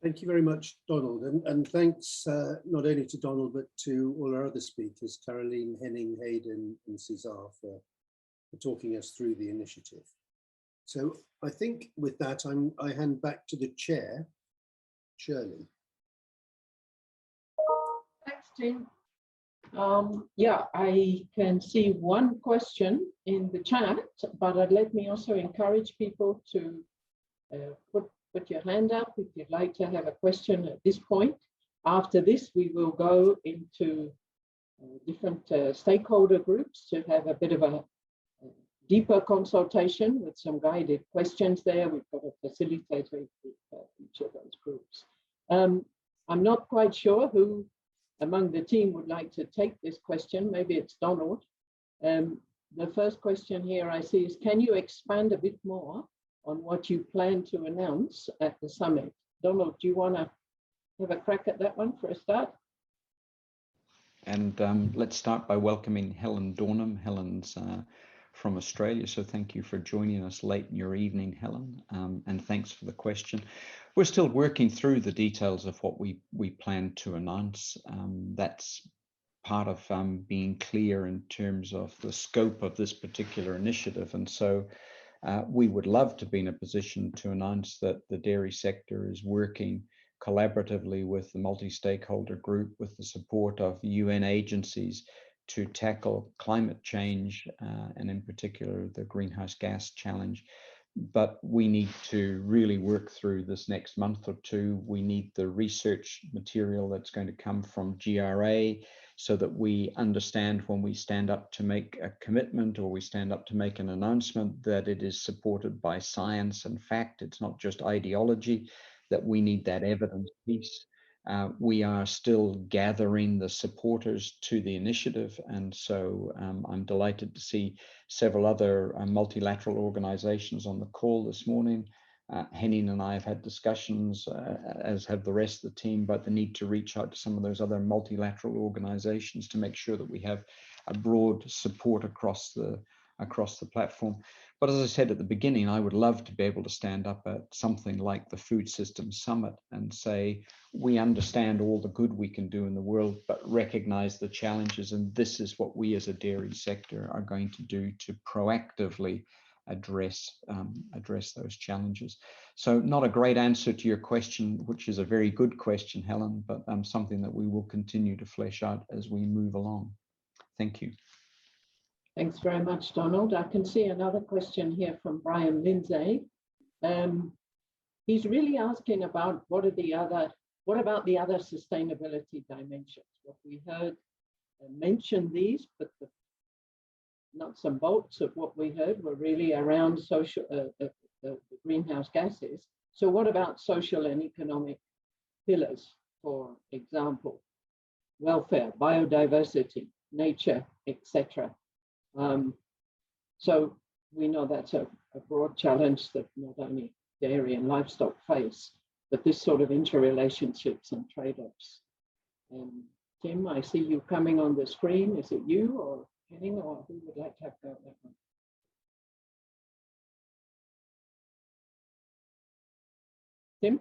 Thank you very much, Donald, and thanks not only to Donald, but to all our other speakers, Caroline, Henning, Hayden, and Cesar, for talking us through the initiative. So I think with that, I hand back to the chair Shirley. Thanks, Tim. Yeah, I can see one question in the chat, but let me also encourage people to put your hand up if you'd like to have a question at this point. After this, we will go into different stakeholder groups to have a bit of a deeper consultation with some guided questions there. We've got a facilitator with each of those groups. I'm not quite sure who among the team would like to take this question. Maybe it's Donald. The first question here I see is, can you expand a bit more on what you plan to announce at the summit? Donald, do you want to have a crack at that one for a start? And let's start by welcoming Helen Dornham. Helen's from Australia, so thank you for joining us late in your evening, Helen, and thanks for the question. We're still working through the details of what we plan to announce. That's part of being clear in terms of the scope of this particular initiative, and so we would love to be in a position to announce that the dairy sector is working collaboratively with the multi-stakeholder group with the support of UN agencies to tackle climate change and in particular the greenhouse gas challenge. But we need to really work through this next month or two. We need the research material that's going to come from GRA so that we understand when we stand up to make a commitment or we stand up to make an announcement that it is supported by science and fact. It's not just ideology, that we need that evidence piece. We are still gathering the supporters to the initiative, and so I'm delighted to see several other multilateral organizations on the call this morning. Henning and I have had discussions, as have the rest of the team, about the need to reach out to some of those other multilateral organizations to make sure that we have a broad support across the platform. But as I said at the beginning, I would love to be able to stand up at something like the Food Systems Summit and say, we understand all the good we can do in the world, but recognize the challenges. And this is what we as a dairy sector are going to do to proactively address those challenges. So not a great answer to your question, which is a very good question, Helen, but something that we will continue to flesh out as we move along. Thank you. Thanks very much, Donald. I can see another question here from Brian Lindsay. He's really asking about what about the other sustainability dimensions? What we heard mention these, but the nuts and bolts of what we heard were really around social the greenhouse gases. So what about social and economic pillars, for example, welfare, biodiversity, nature, etc.? So we know that's a broad challenge that not only dairy and livestock face, but this sort of interrelationships and trade-offs. Tim, I see you coming on the screen. Is it you or Henning, or who would like to have go at that one? Tim?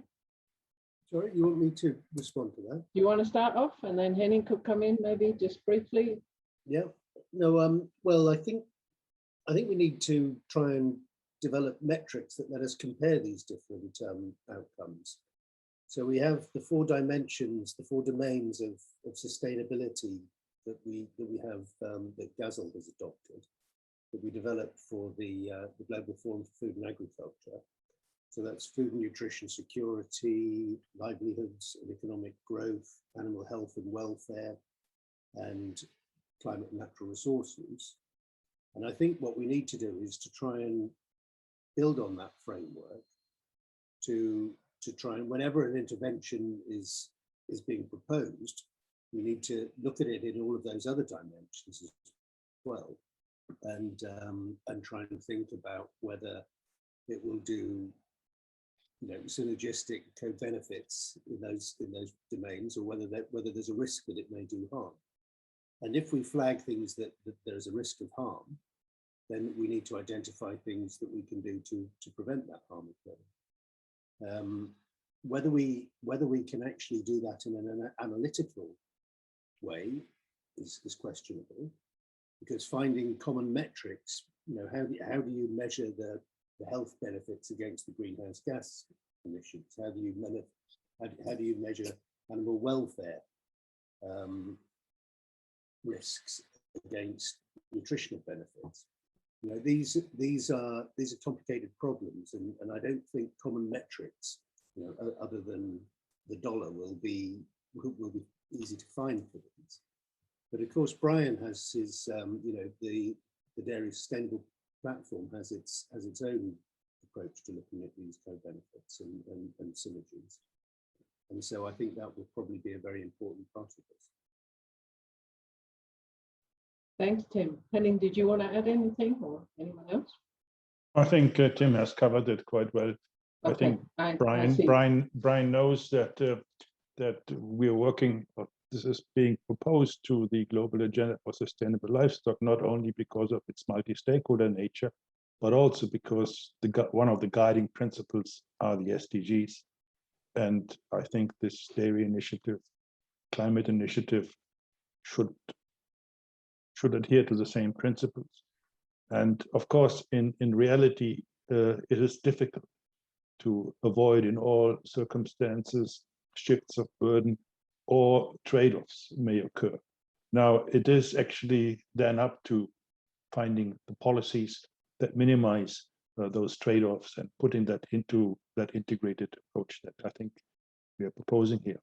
Sorry, you want me to respond to that? Do you want to start off and then Henning could come in maybe just briefly? Yeah, no, well, I think we need to try and develop metrics that let us compare these different outcomes. So we have the four dimensions, the four domains of sustainability that we have that Gazelle has adopted, that we developed for the Global Forum for Food and Agriculture. So that's food and nutrition security, livelihoods and economic growth, animal health and welfare, and climate and natural resources. And I think what we need to do is to try and build on that framework to try and, whenever an intervention is being proposed, we need to look at it in all of those other dimensions as well, and try and think about whether it will do, synergistic co-benefits in those domains, or whether there's a risk that it may do harm. And if we flag things that there's a risk of harm, then we need to identify things that we can do to prevent that harm occurring. Whether we can actually do that in an analytical way is questionable, because finding common metrics, how do you measure the health benefits against the greenhouse gas emissions? How do you How do you measure animal welfare risks against nutritional benefits? You know, these are complicated problems, and I don't think common metrics, you know, other than the dollar, will be easy to find for these. But of course, Brian has his, you know, the Dairy Sustainable Platform has its own approach to looking at these co-benefits and synergies. And so I think that will probably be a very important part of this. Thanks, Tim. Henning, did you want to add anything, or anyone else? I think Tim has covered it quite well. Okay. I think Brian knows that that we are working. This is being proposed to the global agenda for sustainable livestock, not only because of its multi-stakeholder nature, but also because one of the guiding principles are the SDGs. And I think this dairy initiative, climate initiative, should adhere to the same principles. And of course, in reality, it is difficult to avoid in all circumstances shifts of burden or trade-offs may occur. Now, it is actually then up to finding the policies that minimize those trade-offs and putting that into that integrated approach that I think we are proposing here.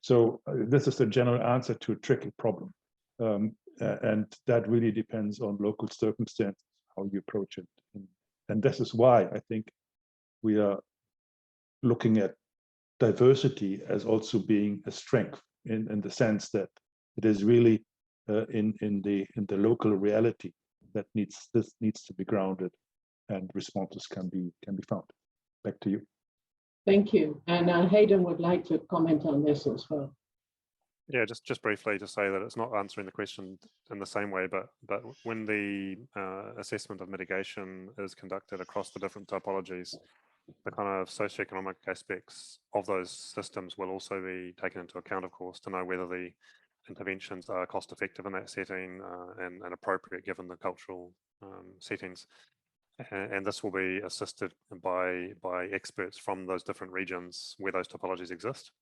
So this is the general answer to a tricky problem. And that really depends on local circumstances, how you approach it. And this is why I think we are looking at diversity as also being a strength in the sense that it is really in the local reality that needs to be grounded, and responses can be found. Back to you. Thank you. And Hayden would like to comment on this as well. Yeah, just briefly to say that it's not answering the question in the same way, but when the assessment of mitigation is conducted across the different typologies, the kind of socioeconomic aspects of those systems will also be taken into account, of course, to know whether the interventions are cost effective in that setting and appropriate given the cultural settings. And this will be assisted by experts from those different regions where those topologies exist.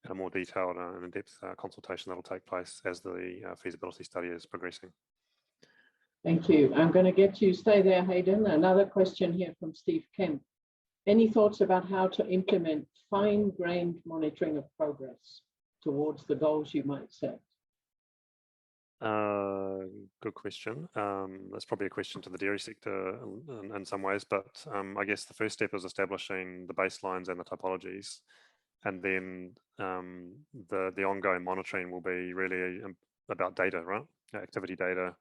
A more detailed and in-depth consultation that will take place as the feasibility study is progressing. Thank you. I'm going to get you, stay there, Hayden. Another question here from Steve Kemp. Any thoughts about how to implement fine-grained monitoring of progress towards the goals you might set? Good question. That's probably a question to the dairy sector in some ways, but I guess the first step is establishing the baselines and the typologies. And then the ongoing monitoring will be really about data, right? Activity data,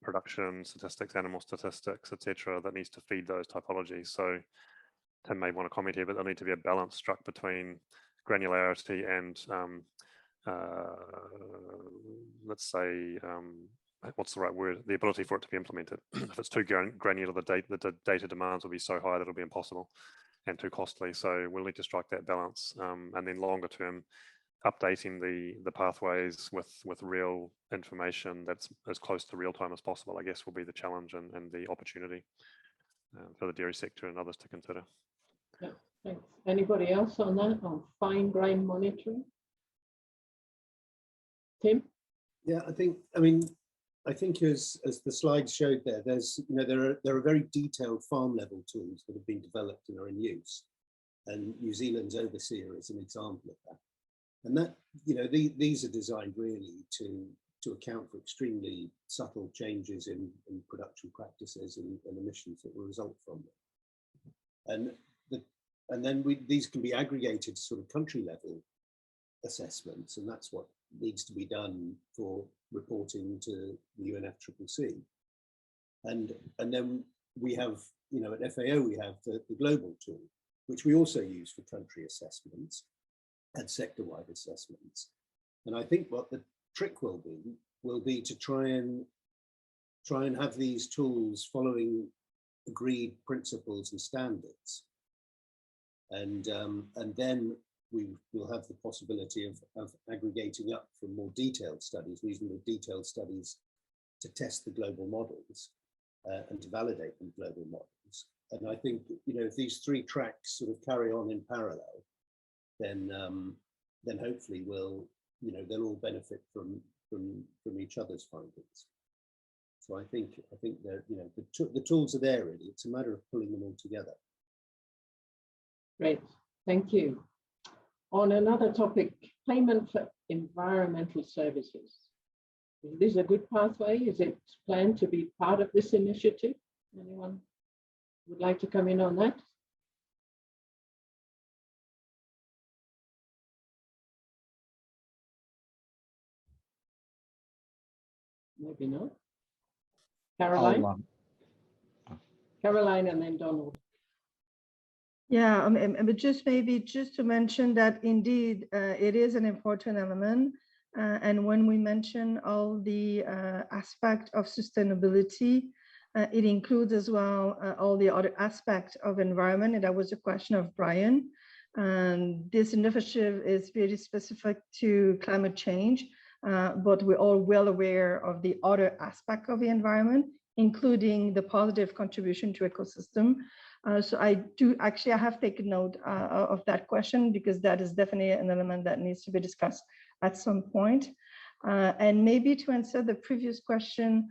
production statistics, animal statistics, etc. that needs to feed those typologies. So Tim may want to comment here, but there'll need to be a balance struck between granularity and let's say, what's the right word? The ability for it to be implemented. If it's too granular, the data demands will be so high that it'll be impossible and too costly. So we'll need to strike that balance, and then longer term, updating the pathways with real information that's as close to real time as possible, I guess, will be the challenge and the opportunity for the dairy sector and others to consider. Yeah, thanks. Anybody else on that, on fine-grained monitoring? Tim? Yeah, I think as the slides showed there, there are very detailed farm level tools that have been developed and are in use, and New Zealand's Overseer is an example of that. And that, these are designed really to account for extremely subtle changes in production practices and emissions that will result from them. And then these can be aggregated to sort of country level assessments, and that's what needs to be done for reporting to the UNFCCC. And then we have, at FAO, we have the global tool, which we also use for country assessments and sector-wide assessments. And I think what the trick will be to try and have these tools following agreed principles and standards. And then we will have the possibility of aggregating up from more detailed studies, reasonably detailed studies, to test the global models and to validate the global models. And I think, if these three tracks sort of carry on in parallel, then hopefully we'll, they'll all benefit from each other's findings. So I think that the tools are there really. It's a matter of pulling them all together. Great, thank you. On another topic, payment for environmental services. Is this a good pathway? Is it planned to be part of this initiative? Anyone would like to come in on that? Maybe not. Caroline? Caroline and then Donald. Yeah, but just to mention that indeed it is an important element. And when we mention all the aspects of sustainability, it includes as well all the other aspects of environment. And that was a question of Brian. This initiative is very specific to climate change, but we're all well aware of the other aspect of the environment, including the positive contribution to ecosystem. So I have taken note of that question, because that is definitely an element that needs to be discussed at some point. And maybe to answer the previous question,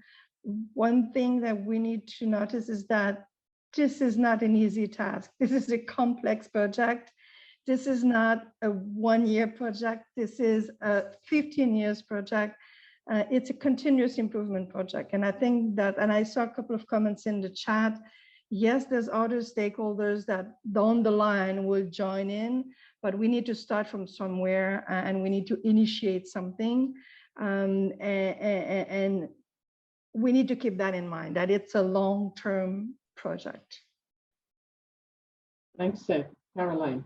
one thing that we need to notice is that this is not an easy task. This is a complex project. This is not a one-year project. This is a 15 years project. It's a continuous improvement project. And I think that, and I saw a couple of comments in the chat, yes, there's other stakeholders that down the line will join in, but we need to start from somewhere and we need to initiate something. And we need to keep that in mind, that it's a long-term project. Thanks, Caroline.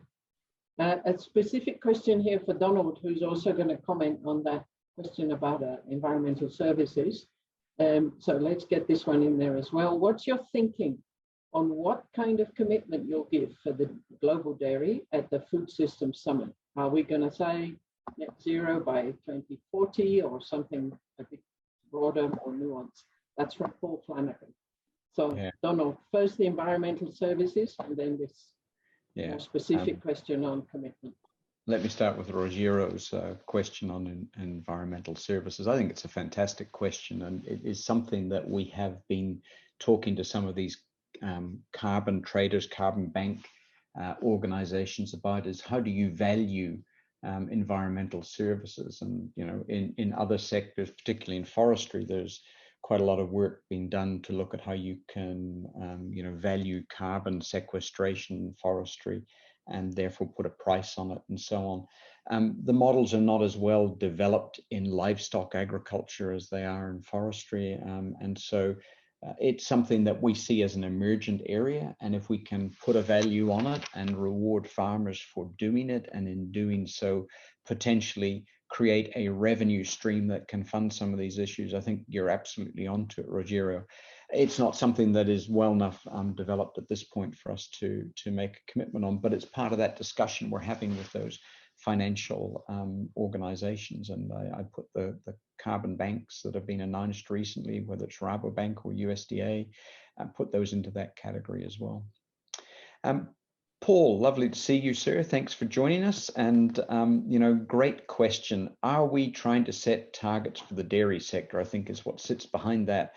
A specific question here for Donald, who's also going to comment on that question about environmental services. So let's get this one in there as well. What's your thinking on what kind of commitment you'll give for the global dairy at the Food Systems Summit? Are we going to say net zero by 2040 or something a bit broader, more nuanced? That's from Paul Flanagan. So yeah. Donald, first the environmental services and then this more specific question on commitment. Let me start with Rogero's question on environmental services. I think it's a fantastic question, and it is something that we have been talking to some of these carbon traders, carbon bank organizations about, is how do you value environmental services? And in other sectors, particularly in forestry, there's quite a lot of work being done to look at how you can value carbon sequestration in forestry and therefore put a price on it and so on. The models are not as well developed in livestock agriculture as they are in forestry, and so it's something that we see as an emergent area, and if we can put a value on it and reward farmers for doing it, and in doing so potentially create a revenue stream that can fund some of these issues, I think you're absolutely onto it, Rogero. It's not something that is well enough developed at this point for us to make a commitment on, but it's part of that discussion we're having with those financial organizations. And I put the carbon banks that have been announced recently, whether it's Rabobank or USDA, put those into that category as well. Paul, lovely to see you, sir. Thanks for joining us. And, great question. Are we trying to set targets for the dairy sector? I think is what sits behind that.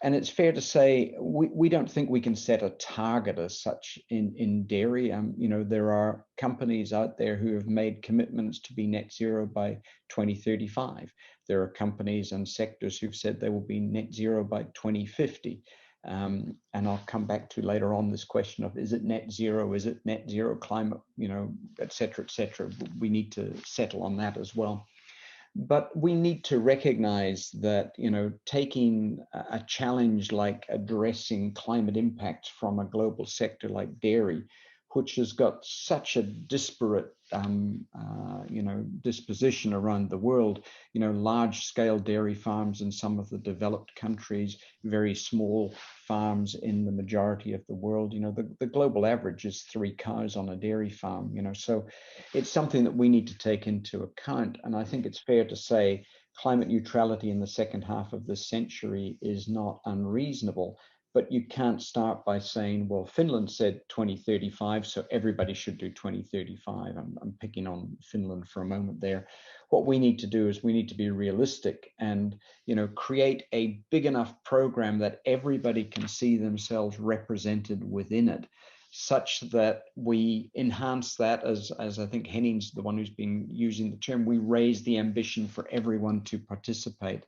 And it's fair to say we don't think we can set a target as such in dairy. There are companies out there who have made commitments to be net zero by 2035. There are companies and sectors who've said they will be net zero by 2050. And I'll come back to later on this question of, is it net zero? Is it net zero climate, et cetera, et cetera. We need to settle on that as well. But we need to recognize that, taking a challenge like addressing climate impacts from a global sector like dairy, which has got such a disparate, disposition around the world, large scale dairy farms in some of the developed countries, very small farms in the majority of the world. The global average is 3 cows on a dairy farm, so it's something that we need to take into account. And I think it's fair to say climate neutrality in the second half of this century is not unreasonable, but you can't start by saying, well, Finland said 2035, so everybody should do 2035. I'm picking on Finland for a moment there. What we need to do is we need to be realistic and, you know, create a big enough program that everybody can see themselves represented within it, such that we enhance that, as I think Henning's the one who's been using the term, we raise the ambition for everyone to participate.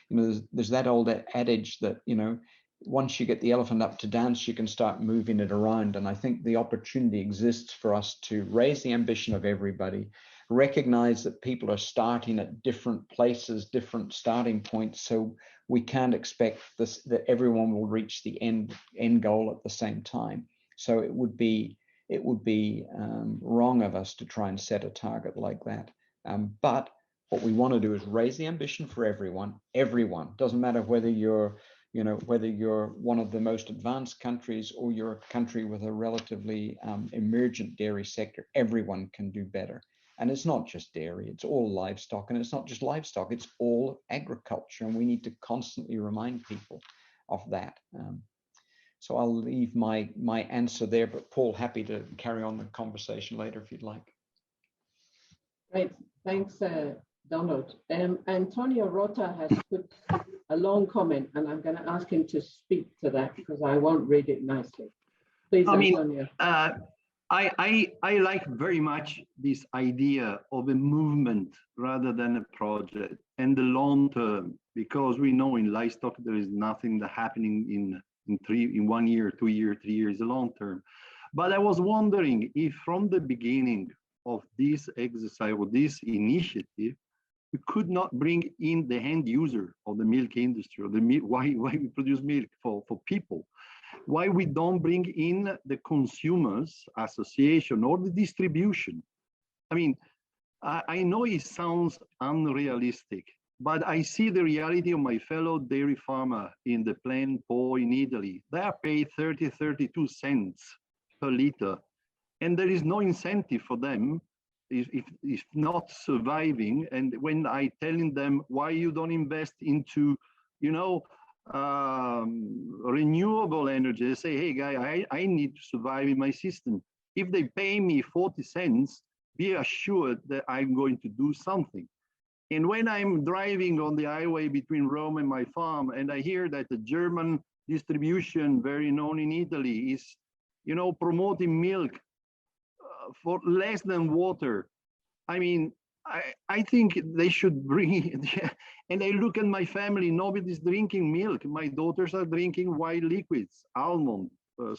You know, there's that old adage that, you know, once you get the elephant up to dance, you can start moving it around. And I think the opportunity exists for us to raise the ambition of everybody, recognize that people are starting at different places, different starting points. So we can't expect this, that everyone will reach the end goal at the same time. So it would be wrong of us to try and set a target like that. But what we want to do is raise the ambition for everyone. Everyone, doesn't matter whether you're, you know, whether you're one of the most advanced countries or you're a country with a relatively emergent dairy sector. Everyone can do better. And it's not just dairy, it's all livestock, and it's not just livestock, it's all agriculture. And we need to constantly remind people of that. So I'll leave my answer there, but Paul, happy to carry on the conversation later if you'd like. Great, thanks, Donald. Antonio Rota has put a long comment, and I'm going to ask him to speak to that because I won't read it nicely. Please, Antonio. I like very much this idea of a movement rather than a project and the long term, because we know in livestock there is nothing that happening in 1 year, 2 years, 3 years, a long term. But I was wondering if from the beginning of this exercise or this initiative, we could not bring in the end user of the milk industry, or the milk, why we produce milk for people. Why we don't bring in the consumers association or the distribution? I mean, I know it sounds unrealistic, but I see the reality of my fellow dairy farmer in the Plain Po in Italy. They are paid 32 cents per liter, and there is no incentive for them if not surviving. And when I telling them why you don't invest into, you know, renewable energy, they say, hey guy, I need to survive in my system. If they pay me 40 cents, be assured that I'm going to do something. And when I'm driving on the highway between Rome and my farm, and I hear that the German distribution, very known in Italy, is, you know, promoting milk for less than water. I mean, I think they should bring, and I look at my family, nobody's drinking milk. My daughters are drinking white liquids, almond,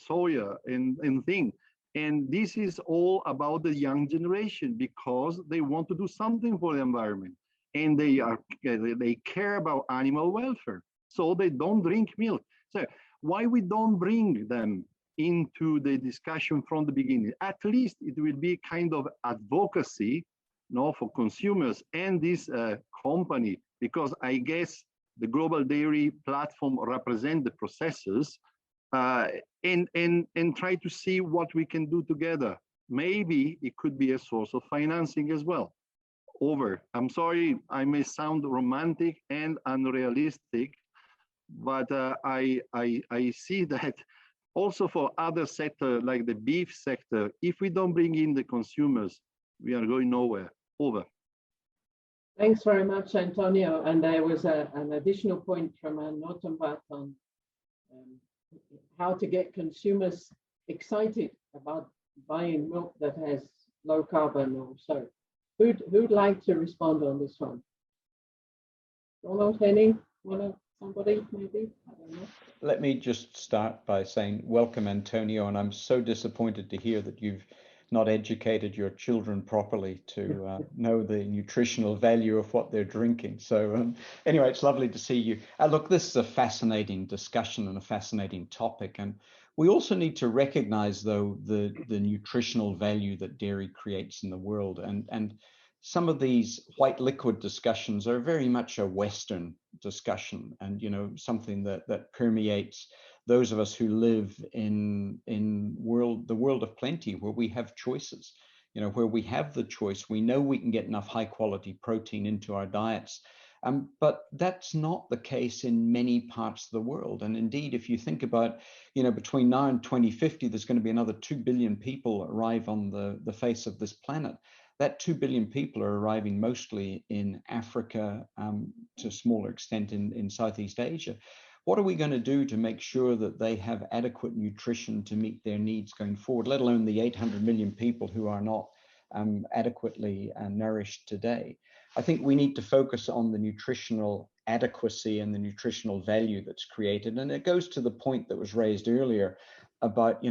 soya, and things. And this is all about the young generation because they want to do something for the environment. And they care about animal welfare. So they don't drink milk. So why we don't bring them into the discussion from the beginning? At least it will be kind of advocacy, no, for consumers and this company, because I guess the global dairy platform represent the processors, and try to see what we can do together. Maybe it could be a source of financing as well. I'm sorry, I may sound romantic and unrealistic, but I see that also for other sectors like the beef sector, if we don't bring in the consumers, we are going nowhere. Over. Thanks very much, Antonio. And there was an additional point from Notenbart on how to get consumers excited about buying milk that has low carbon or so. Who'd like to respond on this one? Donald, Henning, somebody maybe? I don't know. Let me just start by saying welcome, Antonio, and I'm so disappointed to hear that you've not educated your children properly to know the nutritional value of what they're drinking. So anyway, it's lovely to see you. Look, this is a fascinating discussion and a fascinating topic. And we also need to recognize, though, the nutritional value that dairy creates in the world. And some of these white liquid discussions are very much a Western discussion, and, you know, something that permeates those of us who live in the world of plenty, where we have choices, you know, where we have the choice. We know we can get enough high quality protein into our diets But that's not the case in many parts of the world. And indeed, if you think about, between now and 2050, there's going to be another 2 billion people arrive on the face of this planet. That 2 billion people are arriving mostly in Africa, to a smaller extent in Southeast Asia. What are we going to do to make sure that they have adequate nutrition to meet their needs going forward, let alone the 800 million people who are not adequately nourished today? I think we need to focus on the nutritional adequacy and the nutritional value that's created. And it goes to the point that was raised earlier about,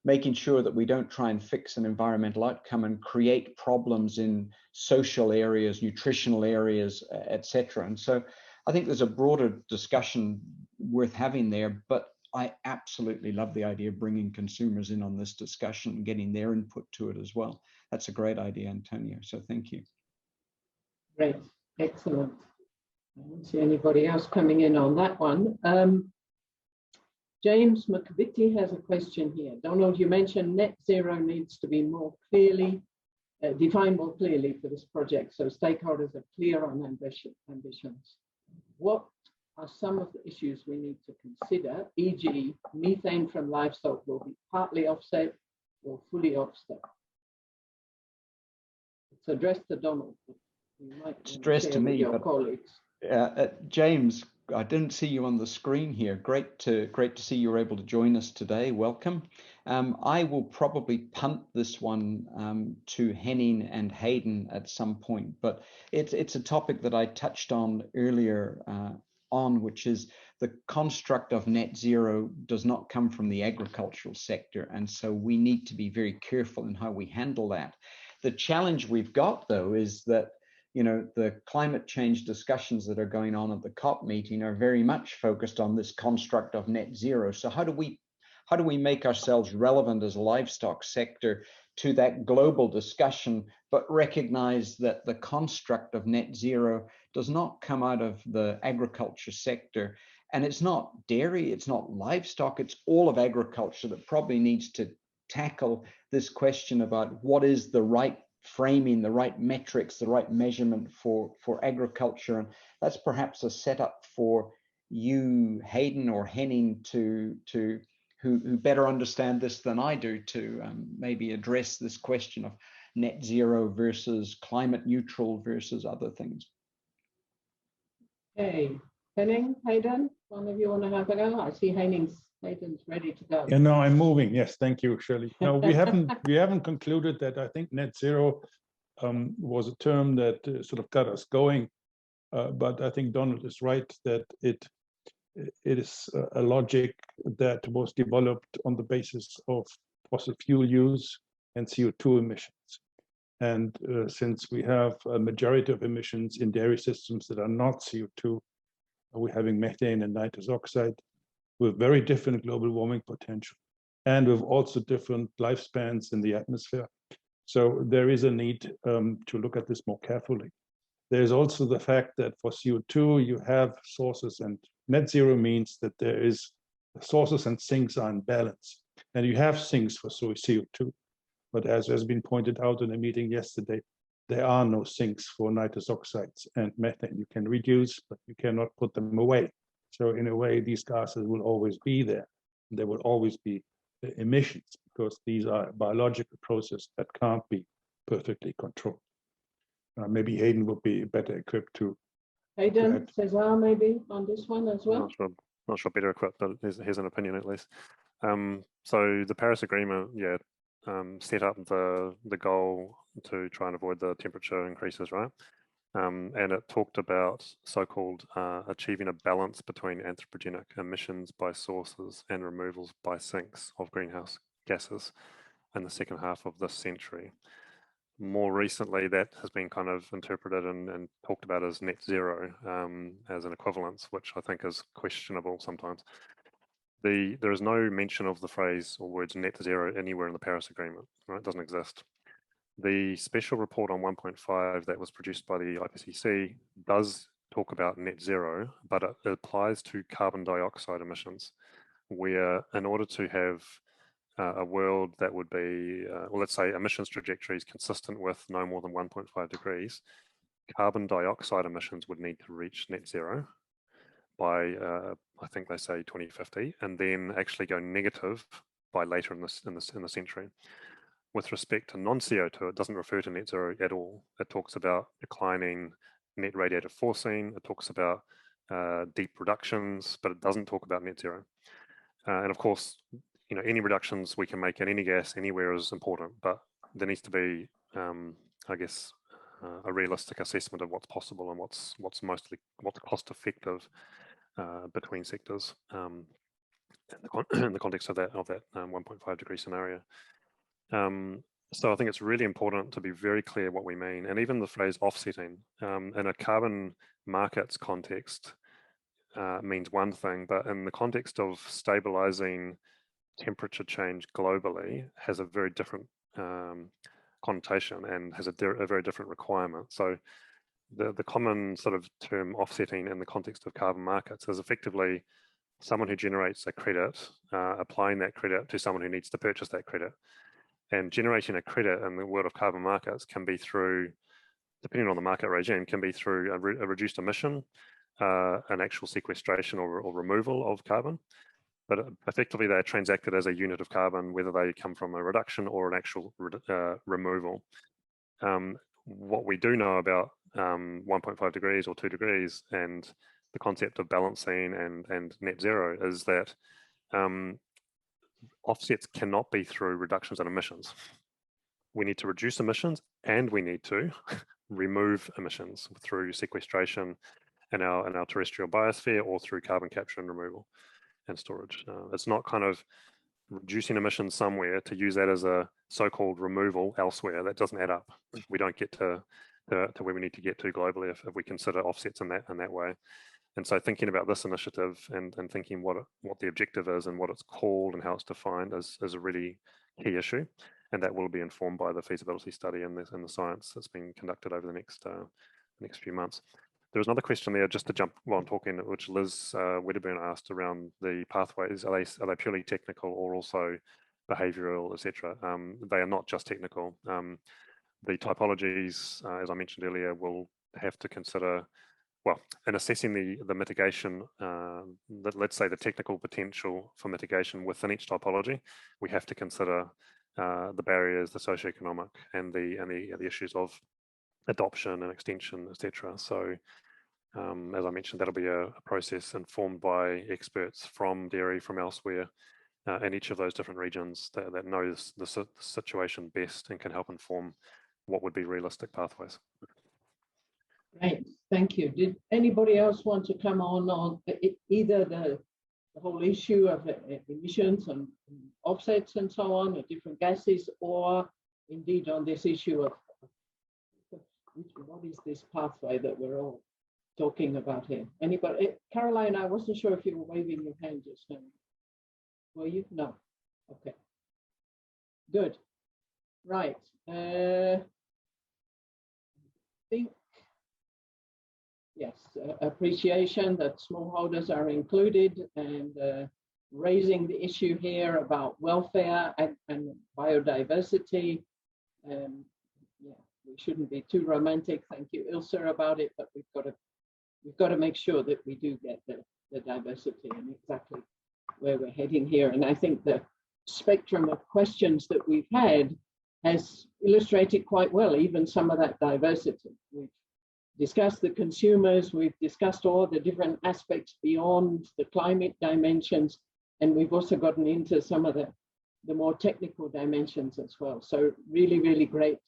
making sure that we don't try and fix an environmental outcome and create problems in social areas, nutritional areas, etc. And so I think there's a broader discussion worth having there, but I absolutely love the idea of bringing consumers in on this discussion and getting their input to it as well. That's a great idea, Antonio. So thank you. Great, excellent. I don't see anybody else coming in on that one. James McVitie has a question here. Donald, you mentioned net zero needs to be more clearly defined more clearly for this project, so stakeholders are clear on ambitions. What are some of the issues we need to consider, e.g. methane from livestock will be partly offset or fully offset? It's addressed to Donald. It's addressed to me, your colleagues. James, I didn't see you on the screen here. Great to see you were able to join us today. Welcome. I will probably punt this one to Henning and Hayden at some point, but it's a topic that I touched on earlier which is the construct of net zero does not come from the agricultural sector, and so we need to be very careful in how we handle that. The challenge we've got, though, is that the climate change discussions that are going on at the COP meeting are very much focused on this construct of net zero. So how do we make ourselves relevant as a livestock sector to that global discussion, but recognize that the construct of net zero does not come out of the agriculture sector? And it's not dairy, it's not livestock, it's all of agriculture that probably needs to tackle this question about what is the right framing, the right metrics, the right measurement for agriculture. And that's perhaps a setup for you, Hayden or Henning, who better understand this than I do, to maybe address this question of net zero versus climate neutral versus other things. Okay, Henning, Hayden, one of you want to have a go? I see Hayden's ready to go. Yeah, no, I'm moving. Yes, thank you, Shirley. No, we haven't concluded that. I think net zero was a term that sort of got us going, but I think Donald is right that it is a logic that was developed on the basis of fossil fuel use and CO2 emissions. And since we have a majority of emissions in dairy systems that are not CO2, we're having methane and nitrous oxide with very different global warming potential and with also different lifespans in the atmosphere. So there is a need to look at this more carefully. There's also the fact that for CO2, you have sources, and net zero means that there is sources and sinks are in balance. And you have sinks for CO2. But as has been pointed out in a meeting yesterday, there are no sinks for nitrous oxides and methane. You can reduce, but you cannot put them away. So in a way, these gases will always be there. There will always be emissions because these are biological processes that can't be perfectly controlled. Maybe Hayden would be better equipped to. Hayden, Cesar, maybe on this one as well. Not sure better equipped, but here's an opinion at least. So the Paris Agreement, set up the goal to try and avoid the temperature increases, right? And it talked about so-called achieving a balance between anthropogenic emissions by sources and removals by sinks of greenhouse gases in the second half of this century. More recently, that has been kind of interpreted and talked about as net zero as an equivalence, which I think is questionable sometimes. There is no mention of the phrase or words net zero anywhere in the Paris Agreement, right? It doesn't exist. The special report on 1.5 that was produced by the IPCC does talk about net zero, but it applies to carbon dioxide emissions, where in order to have a world that would be, well, let's say emissions trajectories consistent with no more than 1.5 degrees, carbon dioxide emissions would need to reach net zero by, I think they say 2050, and then actually go negative by later in the century. With respect to non-CO2, it doesn't refer to net zero at all. It talks about declining net radiative forcing. It talks about deep reductions, but it doesn't talk about net zero. And of course, you know, any reductions we can make in any gas anywhere is important, but there needs to be, I guess, a realistic assessment of what's possible and what's cost effective between sectors in the context of that 1.5 degree scenario. So I think it's really important to be very clear what we mean, and even the phrase offsetting in a carbon markets context means one thing, but in the context of stabilizing temperature change globally has a very different connotation and has a very different requirement. So the common sort of term offsetting in the context of carbon markets is effectively someone who generates a credit, applying that credit to someone who needs to purchase that credit. And generating a credit in the world of carbon markets can be through, depending on the market regime, can be through a reduced emission, an actual sequestration or removal of carbon. But effectively, they're transacted as a unit of carbon, whether they come from a reduction or an actual removal. What we do know about 1.5 degrees or 2 degrees and the concept of balancing and net zero is that offsets cannot be through reductions in emissions. We need to reduce emissions and we need to remove emissions through sequestration in our terrestrial biosphere or through carbon capture and removal and storage. It's not kind of reducing emissions somewhere to use that as a so-called removal elsewhere. That doesn't add up. We don't get to where we need to get to globally if we consider offsets in that way. And so thinking about this initiative and thinking what the objective is and what it's called and how it's defined is a really key issue. And that will be informed by the feasibility study and the science that's being conducted over the next few months. There was another question there, just to jump while I'm talking, which Liz Wedderburn asked around the pathways. Are they purely technical or also behavioural, etc.? They are not just technical. The typologies, as I mentioned earlier, will have to consider, well, in assessing the mitigation, let's say the technical potential for mitigation within each typology, we have to consider the barriers, the socioeconomic, and the issues of adoption and extension, etc. So, as I mentioned, that'll be a process informed by experts from dairy, from elsewhere, in each of those different regions that knows the situation best and can help inform what would be realistic pathways. Great, thank you. Did anybody else want to come on either the whole issue of emissions and offsets and so on, or different gases, or indeed on this issue of what is this pathway that we're all talking about here? Anybody? Caroline, I wasn't sure if you were waving your hand just now. Were you? No. Okay. Good. Right. I think, yes, appreciation that smallholders are included and raising the issue here about welfare and biodiversity. Yeah, we shouldn't be too romantic. Thank you, Ilse, about it, but we've got to make sure that we do get the diversity and exactly where we're heading here. And I think the spectrum of questions that we've had has illustrated quite well even some of that diversity. We've discussed the consumers, we've discussed all the different aspects beyond the climate dimensions, and we've also gotten into some of the more technical dimensions as well. So really, really great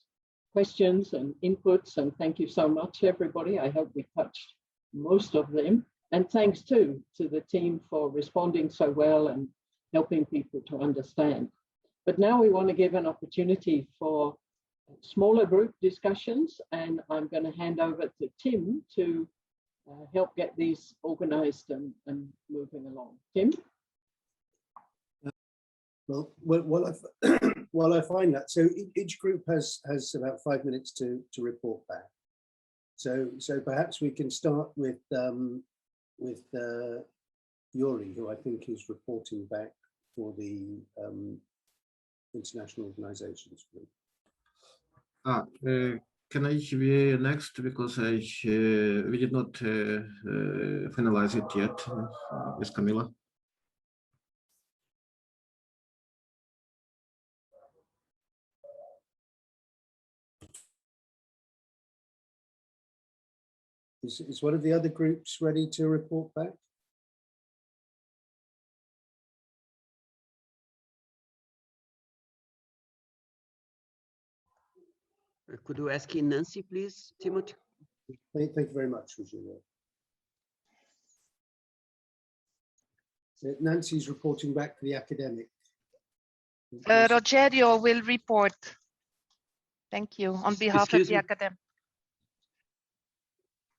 questions and inputs, and thank you so much, everybody. I hope we touched most of them. And thanks too to the team for responding so well and helping people to understand. But now we want to give an opportunity for smaller group discussions, and I'm going to hand over to Tim to help get these organized and moving along. Tim? Well, while I find that, so each group has about 5 minutes to report back. So perhaps we can start with Yuri, who I think is reporting back for the International Organizations Group. can I be next because we did not finalize it yet with Camila. Is one of the other groups ready to report back? Could you ask Nancy, please, Timothy? Thank you very much, Rogelio. Nancy's reporting back for the academic. Rogerio will report. Thank you on behalf of the academic.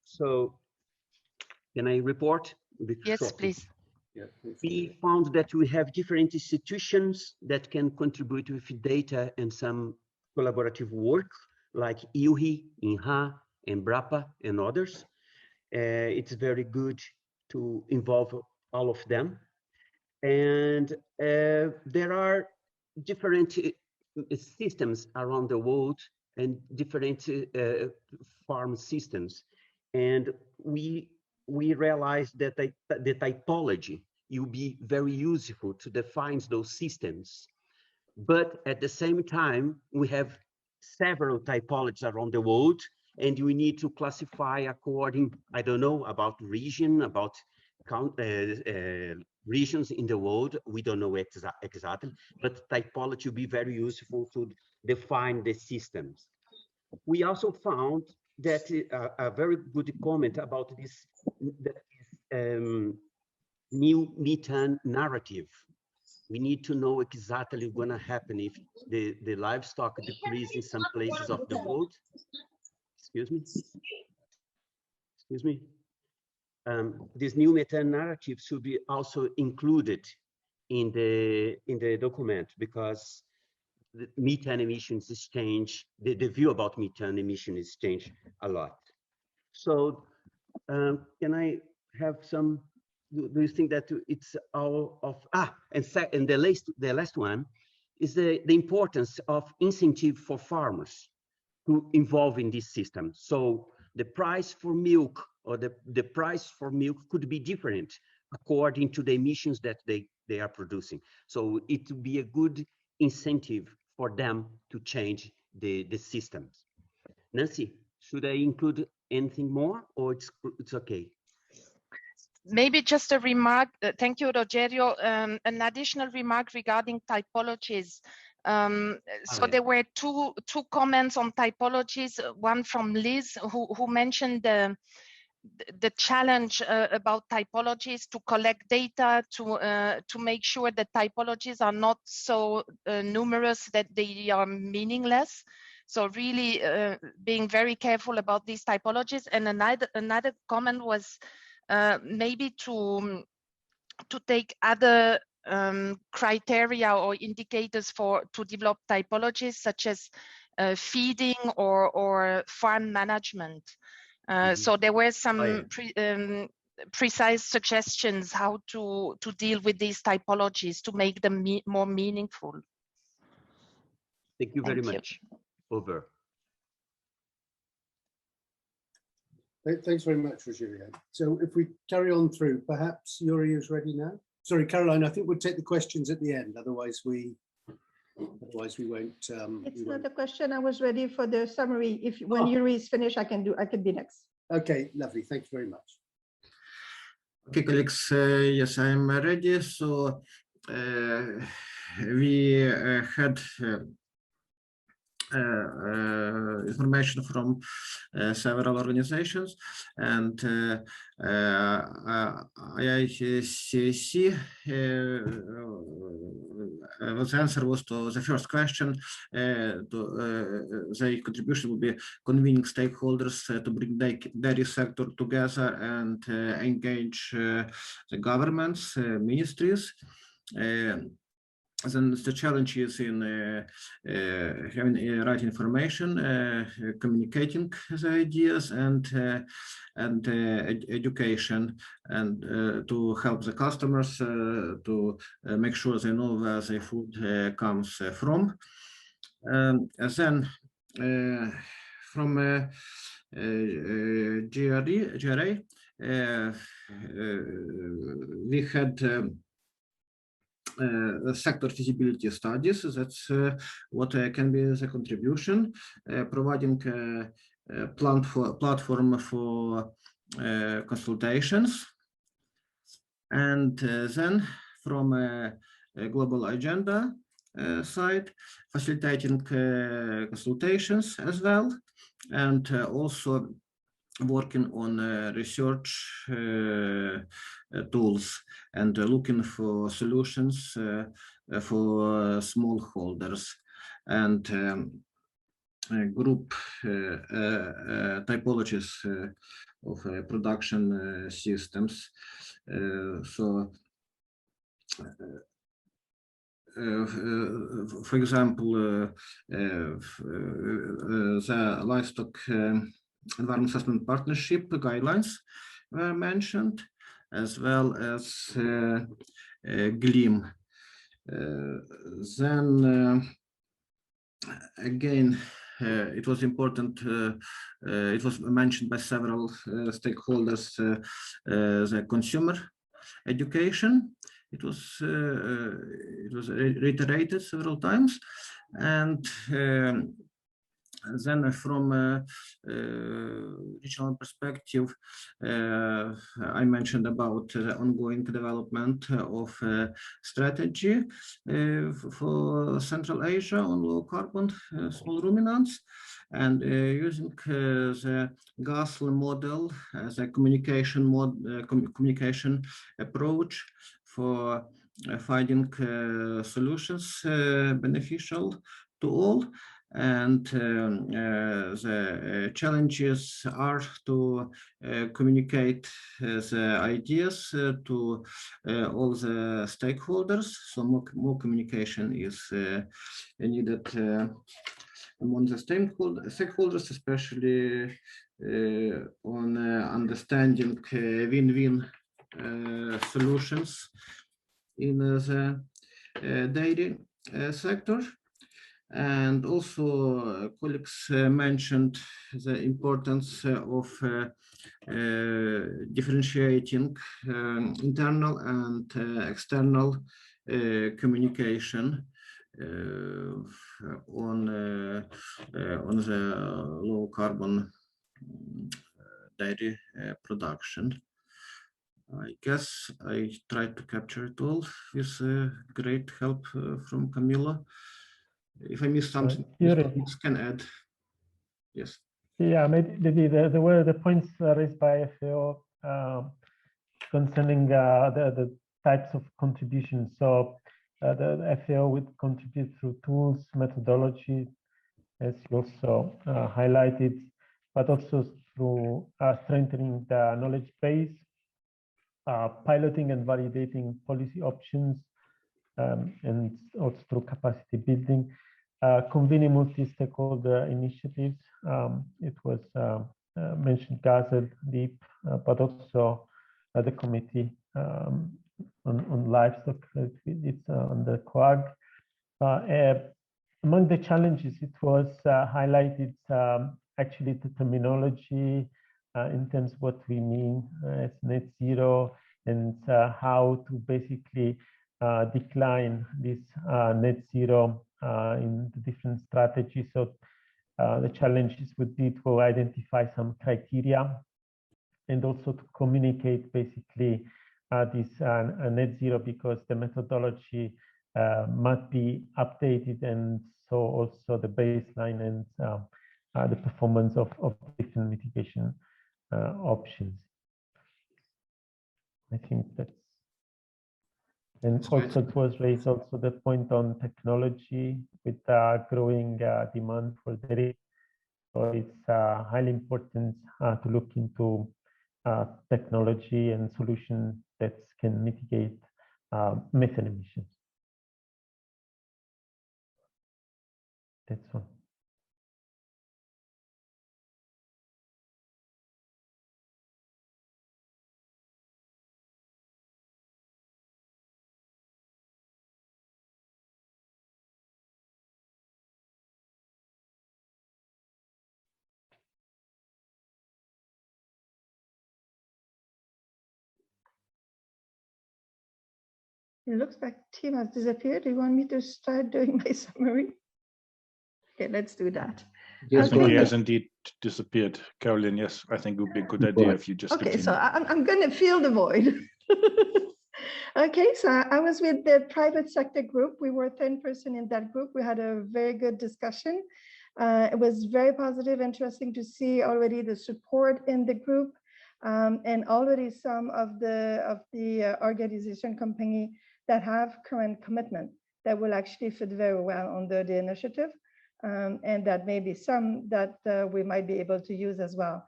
So, can I report? Yes, shortly? please. Yeah, We found that we have different institutions that can contribute with data and some collaborative work, like IUHI, INHA, Embrapa, and others. It's very good to involve all of them. And there are different systems around the world and different farm systems. And we realized that the typology will be very useful to define those systems. But at the same time, we have several typologies around the world, and we need to classify according, I don't know, about region, about regions in the world. We don't know exactly, but typology will be very useful to define the systems. We also found that a very good comment about this new methane narrative. We need to know exactly what's going to happen if the livestock decrease in some places of the world. Excuse me. Excuse me. This new methane narrative should be also included in the document, because the methane emissions is changed. The view about methane emission is changed a lot. So can I have some? Do you think that it's all of and the last one is the importance of incentive for farmers to involve in this system. So the price for milk or the price for milk could be different according to the emissions that they are producing. So it would be a good incentive for them to change the systems. Nancy, should I include anything more, or it's okay? Maybe just a remark. Thank you, Rogerio. An additional remark regarding typologies. So there were two comments on typologies. One from Liz, who mentioned the challenge about typologies to collect data to make sure that typologies are not so numerous that they are meaningless. So really being very careful about these typologies. And another comment was maybe to take other criteria or indicators to develop typologies, such as feeding or farm management. So there were some precise suggestions how to deal with these typologies to make them more meaningful. Thank you very much. Over. Thanks very much, Rogerio. So if we carry on through, perhaps Yuri is ready now. Sorry, Caroline, I think we'll take the questions at the end. Otherwise we won't. It's not a question. I was ready for the summary. If when Yuri is finished, I can be next. Okay, lovely. Thank you very much. Okay, colleagues, yes, I'm ready. So we had information from several organizations, and IICC, the answer was to the first question. The contribution will be convening stakeholders to bring dairy sector together and engage the governments, ministries. Then the challenge is in having right information, communicating the ideas, and education, and to help the customers to make sure they know where the food comes from. And then from GRA, we had sector feasibility studies. That's what can be the contribution, providing a platform for consultations. And then from a global agenda side, facilitating consultations as well, and also working on research tools and looking for solutions for smallholders and group typologies of production systems. For example, the livestock environment assessment partnership guidelines were mentioned, as well as GLIM. Then again, it was important, it was mentioned by several stakeholders, the consumer education. It was reiterated several times, and then from a regional perspective, I mentioned about the ongoing development of strategy for Central Asia on low carbon small ruminants, and using the GASL model as a communication approach for finding solutions beneficial to all. And the challenges are to communicate the ideas to all the stakeholders. So more communication is needed among the stakeholders, especially on understanding win-win solutions in the dairy sector. And also colleagues mentioned the importance of differentiating internal and external communication on the low carbon dairy production. I guess I tried to capture it all with great help from Camilla. If I missed something, colleagues can add. Yes. Yeah, maybe there were the points raised by FAO concerning the types of contributions. So the FAO would contribute through tools, methodology, as you also highlighted, but also through strengthening the knowledge base, piloting and validating policy options, and also through capacity building, convening multi-stakeholder initiatives. It was mentioned GASL, LEAP, but also the committee on livestock. It's on the COAG. Among the challenges, it was highlighted actually the terminology in terms of what we mean as net zero, and how to basically decline this net zero in the different strategies. So the challenges would be to identify some criteria and also to communicate basically this net zero, because the methodology must be updated, and so also the baseline and the performance of different mitigation options. I think that's, and also it was raised also the point on technology with growing demand for dairy. So it's highly important to look into technology and solutions that can mitigate methane emissions. That's all. It looks like Tim has disappeared. Do you want me to start doing my summary? Okay, let's do that. Yes, Okay. he has indeed disappeared. Caroline, yes, I think it would be a good idea if you just Okay, continue. so I'm going to fill the void. Okay, so I was with the private sector group. We were 10 person in that group. We had a very good discussion. It was very positive, interesting to see already the support in the group, and already some of the organization company that have current commitment that will actually fit very well under the initiative, and that maybe some that we might be able to use as well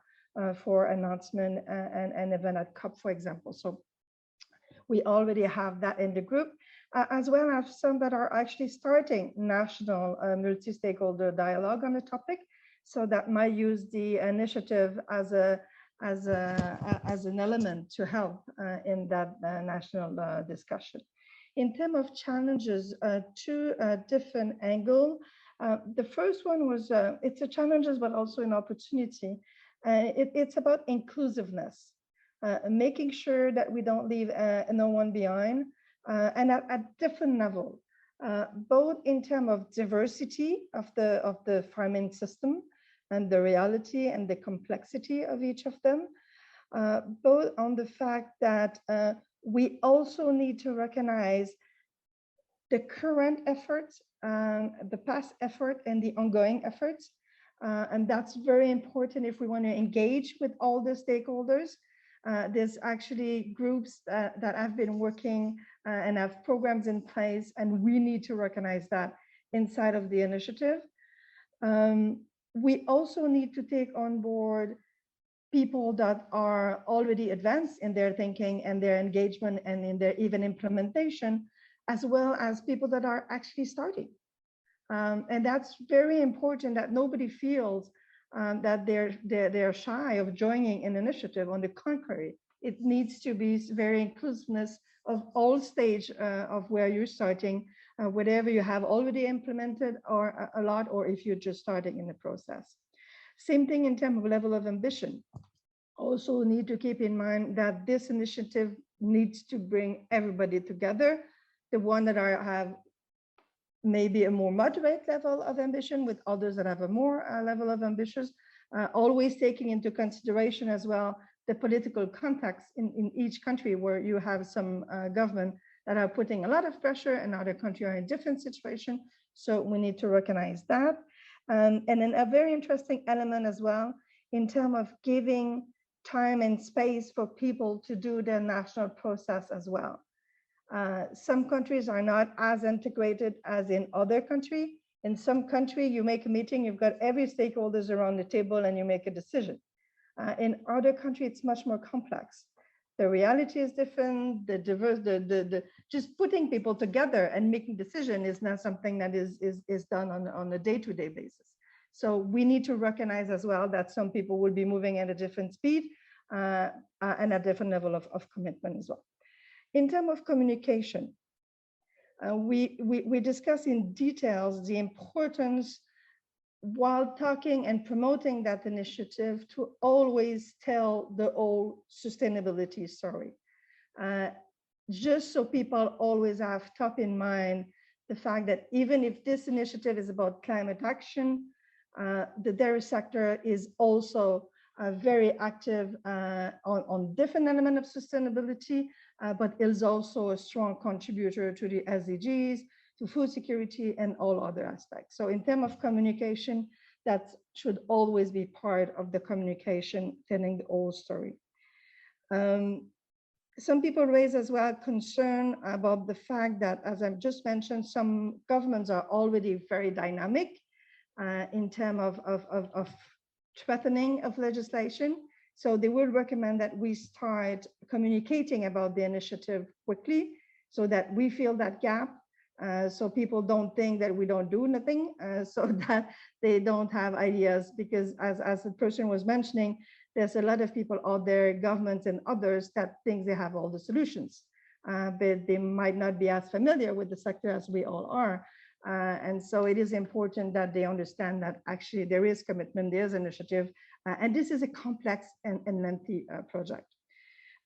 for announcement and event at COP, for example. So we already have that in the group, as well as some that are actually starting national multi-stakeholder dialogue on the topic. So that might use the initiative as an element to help in that national discussion. In terms of challenges, two different angles. The first one was, it's a challenges, but also an opportunity. It's about inclusiveness. Making sure that we don't leave no one behind, and at different level, both in terms of diversity of the farming system and the reality and the complexity of each of them, both on the fact that we also need to recognize the current efforts, the past effort and the ongoing efforts, and that's very important if we want to engage with all the stakeholders. There's actually groups that have been working and have programs in place, and we need to recognize that inside of the initiative. We also need to take on board people that are already advanced in their thinking and their engagement and in their even implementation, as well as people that are actually starting. And that's very important, that nobody feels that they're shy of joining an initiative. On the contrary, it needs to be very inclusiveness of all stage of where you're starting, whatever you have already implemented or a lot, or if you're just starting in the process. Same thing in terms of level of ambition. Also need to keep in mind that this initiative needs to bring everybody together. The one that have maybe a more moderate level of ambition with others that have a more level of ambitions, always taking into consideration as well the political context in each country, where you have some government that are putting a lot of pressure and other countries are in different situation. So we need to recognize that. And then a very interesting element as well, in terms of giving time and space for people to do their national process as well. Some countries are not as integrated as in other countries. In some country, you make a meeting, you've got every stakeholders around the table and you make a decision. In other countries, it's much more complex. The reality is different, just putting people together and making decision is not something that is done on a day-to-day basis. So we need to recognize as well that some people will be moving at a different speed and a different level of commitment as well. In terms of communication, we discuss in details the importance, while talking and promoting that initiative, to always tell the whole sustainability story. Just so people always have top in mind the fact that even if this initiative is about climate action, the dairy sector is also very active on different elements of sustainability, but is also a strong contributor to the SDGs, to food security and all other aspects. So in terms of communication, that should always be part of the communication, telling the whole story. Some people raise as well concern about the fact that, as I've just mentioned, some governments are already very dynamic in terms of threatening of legislation. So they will recommend that we start communicating about the initiative quickly so that we fill that gap, so people don't think that we don't do nothing, so that they don't have ideas, because as the person was mentioning, there's a lot of people out there, governments and others, that think they have all the solutions, but they might not be as familiar with the sector as we all are. And so it is important that they understand that actually there is commitment, there's initiative, and this is a complex and lengthy project.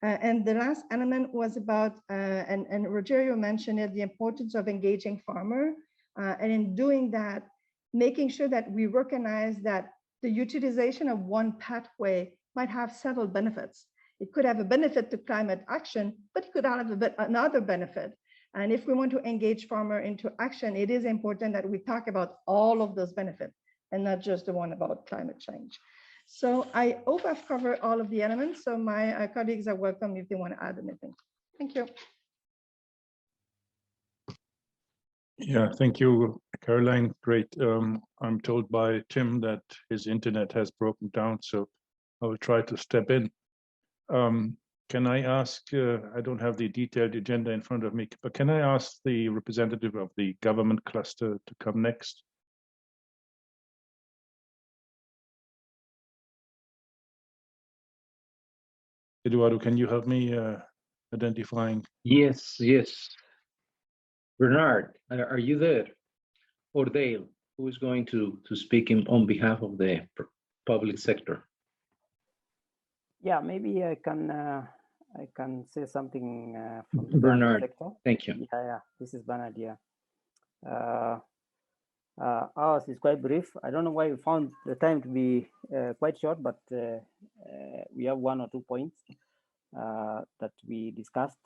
And the last element was about, and Rogerio mentioned it, the importance of engaging farmer. And in doing that, making sure that we recognize that the utilization of one pathway might have several benefits. It could have a benefit to climate action, but it could have another benefit. And if we want to engage farmer into action, it is important that we talk about all of those benefits and not just the one about climate change. So I hope I've covered all of the elements. So my colleagues are welcome if they want to add anything. Thank you. Yeah, thank you, Caroline. Great. I'm told by Tim that his internet has broken down, so I will try to step in. Can I ask, I don't have the detailed agenda in front of me, but can I ask the representative of the government cluster to come next? Eduardo, can you help me identifying? Yes, yes. Bernard, are you there? Or Dale, who is going to speak on behalf of the public sector? Yeah, maybe I can say something from the Bernard, sector. Thank you. Yeah, this is Bernard, yeah. Ours is quite brief. I don't know why you found the time to be quite short, but we have 1 or 2 points that we discussed.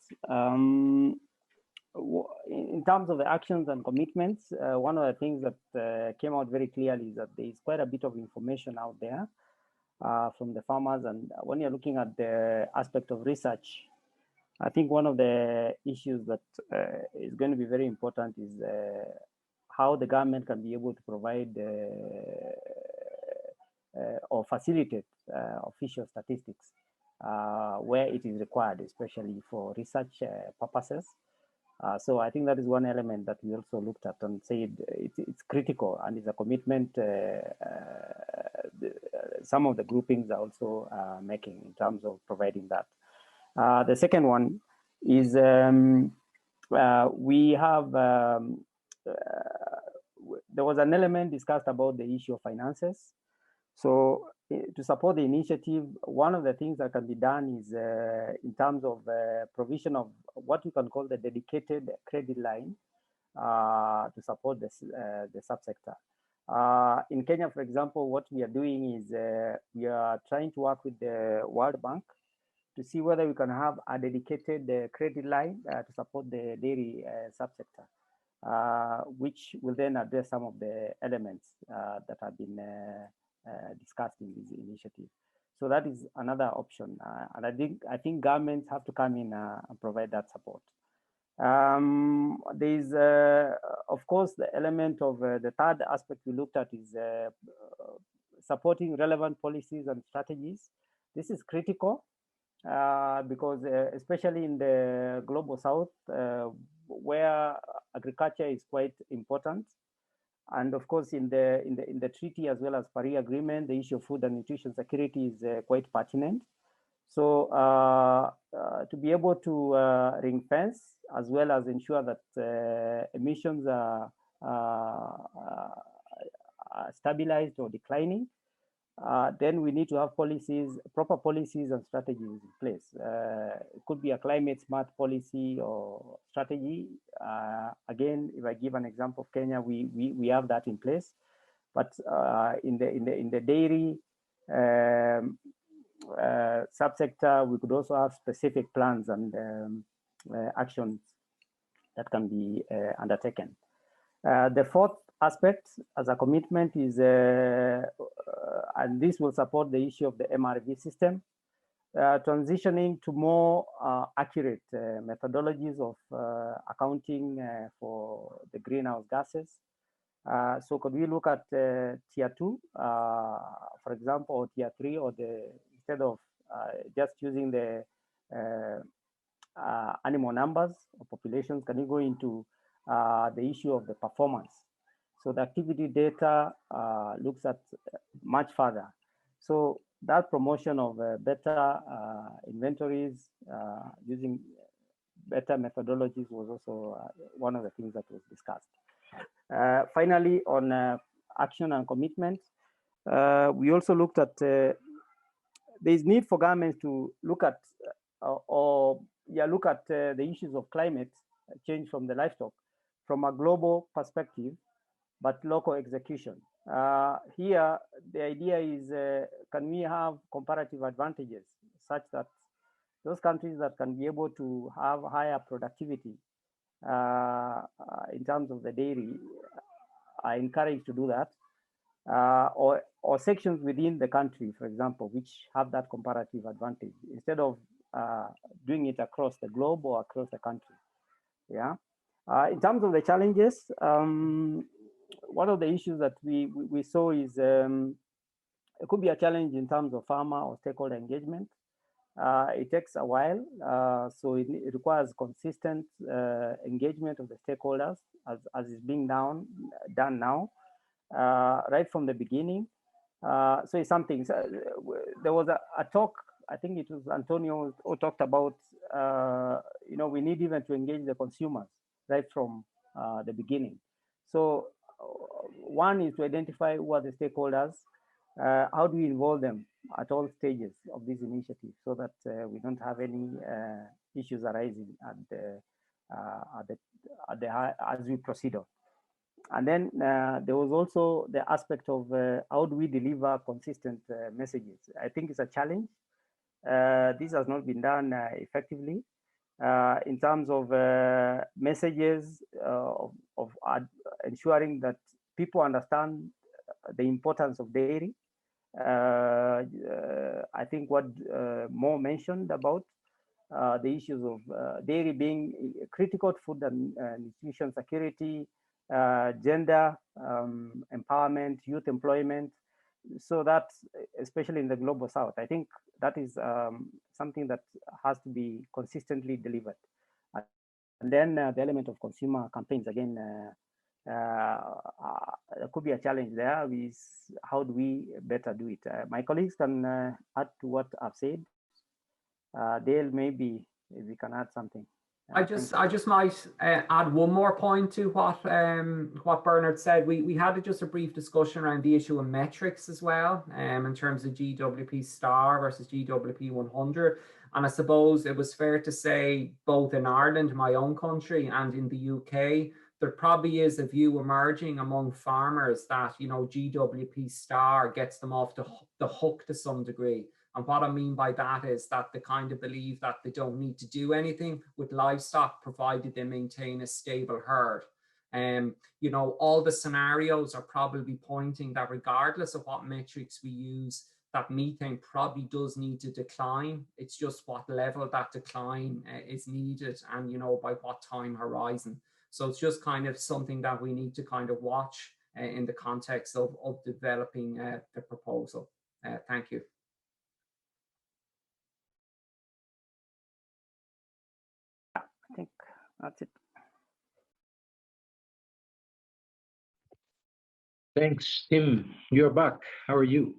In terms of the actions and commitments, one of the things that came out very clearly is that there is quite a bit of information out there from the farmers. And when you're looking at the aspect of research, I think one of the issues that is going to be very important is how the government can be able to provide or facilitate official statistics where it is required, especially for research purposes. So I think that is one element that we also looked at and said it's critical and is a commitment some of the groupings are also making in terms of providing that. The second one is we have, there was an element discussed about the issue of finances. So to support the initiative, one of the things that can be done is in terms of provision of what you can call the dedicated credit line to support the subsector. In Kenya, for example, what we are doing is we are trying to work with the World Bank to see whether we can have a dedicated credit line to support the dairy subsector, which will then address some of the elements that have been discussed in this initiative. So that is another option, and I think governments have to come in and provide that support. There is, of course, the element of the third aspect we looked at is supporting relevant policies and strategies. This is critical because especially in the global south, where agriculture is quite important. And of course, in the treaty as well as Paris Agreement, the issue of food and nutrition security is quite pertinent. So to be able to ring fence as well as ensure that emissions are stabilized or declining, then we need to have policies, proper policies and strategies in place. It could be a climate smart policy or strategy. Again, if I give an example of Kenya, we have that in place. But in the dairy subsector, we could also have specific plans and actions that can be undertaken. The fourth aspect as a commitment is, and this will support the issue of the MRV system, transitioning to more accurate methodologies of accounting for the greenhouse gases. So could we look at tier 2, for example, or tier 3, or instead of just using the animal numbers or populations, can you go into the issue of the performance? So the activity data looks at much further. So that promotion of better inventories using better methodologies was also one of the things that was discussed. Finally, on action and commitment, we also looked at there is need for governments to look at look at the issues of climate change from the livestock from a global perspective, but local execution. Here, the idea is, can we have comparative advantages such that those countries that can be able to have higher productivity in terms of the dairy are encouraged to do that, or sections within the country, for example, which have that comparative advantage instead of doing it across the globe or across the country. Yeah. In terms of the challenges, one of the issues that we saw is it could be a challenge in terms of farmer or stakeholder engagement. It takes a while, so it requires consistent engagement of the stakeholders as is being done now, right from the beginning. So it's something. So there was a talk, I think it was Antonio who talked about, we need even to engage the consumers right from the beginning. So one is to identify who are the stakeholders. How do we involve them at all stages of this initiative so that we don't have any issues arising as we proceed on. And then there was also the aspect of how do we deliver consistent messages. I think it's a challenge. This has not been done effectively in terms of messages of ensuring that people understand the importance of dairy. I think what Mo mentioned about the issues of dairy being critical to food and nutrition security, gender empowerment, youth employment. So that, especially in the global south, I think that is something that has to be consistently delivered. And then the element of consumer campaigns, again, there could be a challenge there with how do we better do it. My colleagues can add to what I've said. Dale, maybe if we can add something. I just might add one more point to what Bernard said. We had just a brief discussion around the issue of metrics as well, in terms of GWP star versus GWP 100. And I suppose it was fair to say both in Ireland, my own country, and in the UK, there probably is a view emerging among farmers that, GWP star gets them off the hook to some degree. And what I mean by that is that they kind of believe that they don't need to do anything with livestock provided they maintain a stable herd. All the scenarios are probably pointing that regardless of what metrics we use, that methane probably does need to decline. It's just what level that decline is needed and, by what time horizon. So it's just kind of something that we need to kind of watch in the context of developing the proposal. Thank you. I think that's it. Thanks, Tim. You're back. How are you?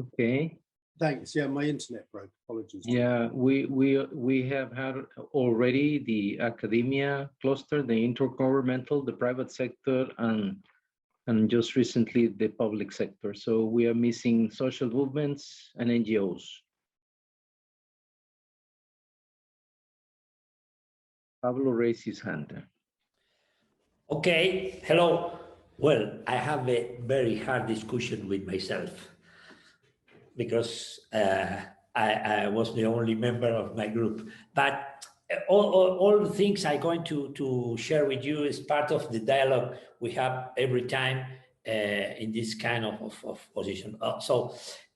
Okay. Thanks. Yeah, my internet broke. Apologies. Yeah, we have had already the academia cluster, the intergovernmental, the private sector, and just recently the public sector. So we are missing social movements and NGOs. Pablo raised his hand. Okay, hello. Well, I have a very hard discussion with myself because I was the only member of my group. But all the things I'm going to share with you is part of the dialogue we have every time in this kind of position.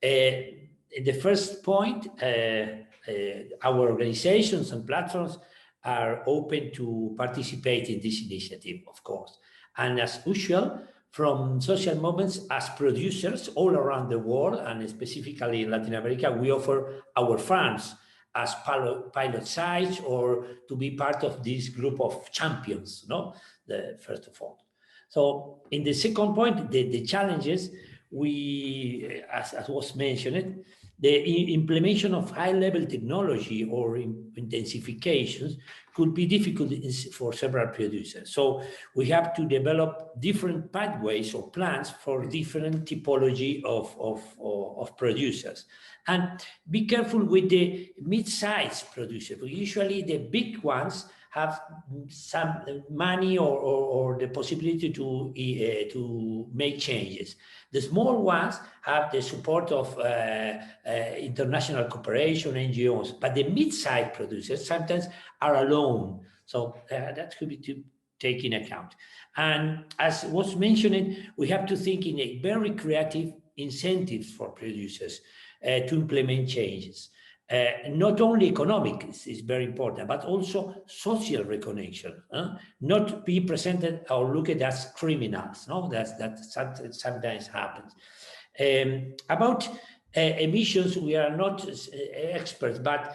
The first point, our organizations and platforms are open to participate in this initiative, of course. And as usual, from social movements as producers all around the world, and specifically in Latin America, we offer our farms as pilot sites or to be part of this group of champions, first of all. So in the second point, the challenges, as was mentioned, the implementation of high-level technology or intensifications could be difficult for several producers. So we have to develop different pathways or plans for different typology of producers. And be careful with the mid-sized producers. Usually the big ones have some money or the possibility to make changes. The small ones have the support of international cooperation, NGOs, but the mid-sized producers sometimes are alone. So that could be taken into account. And as was mentioned, we have to think in a very creative incentives for producers to implement changes. Not only economic is very important, but also social recognition. Not be presented or looked at as criminals. No, that sometimes happens. About emissions, we are not experts, but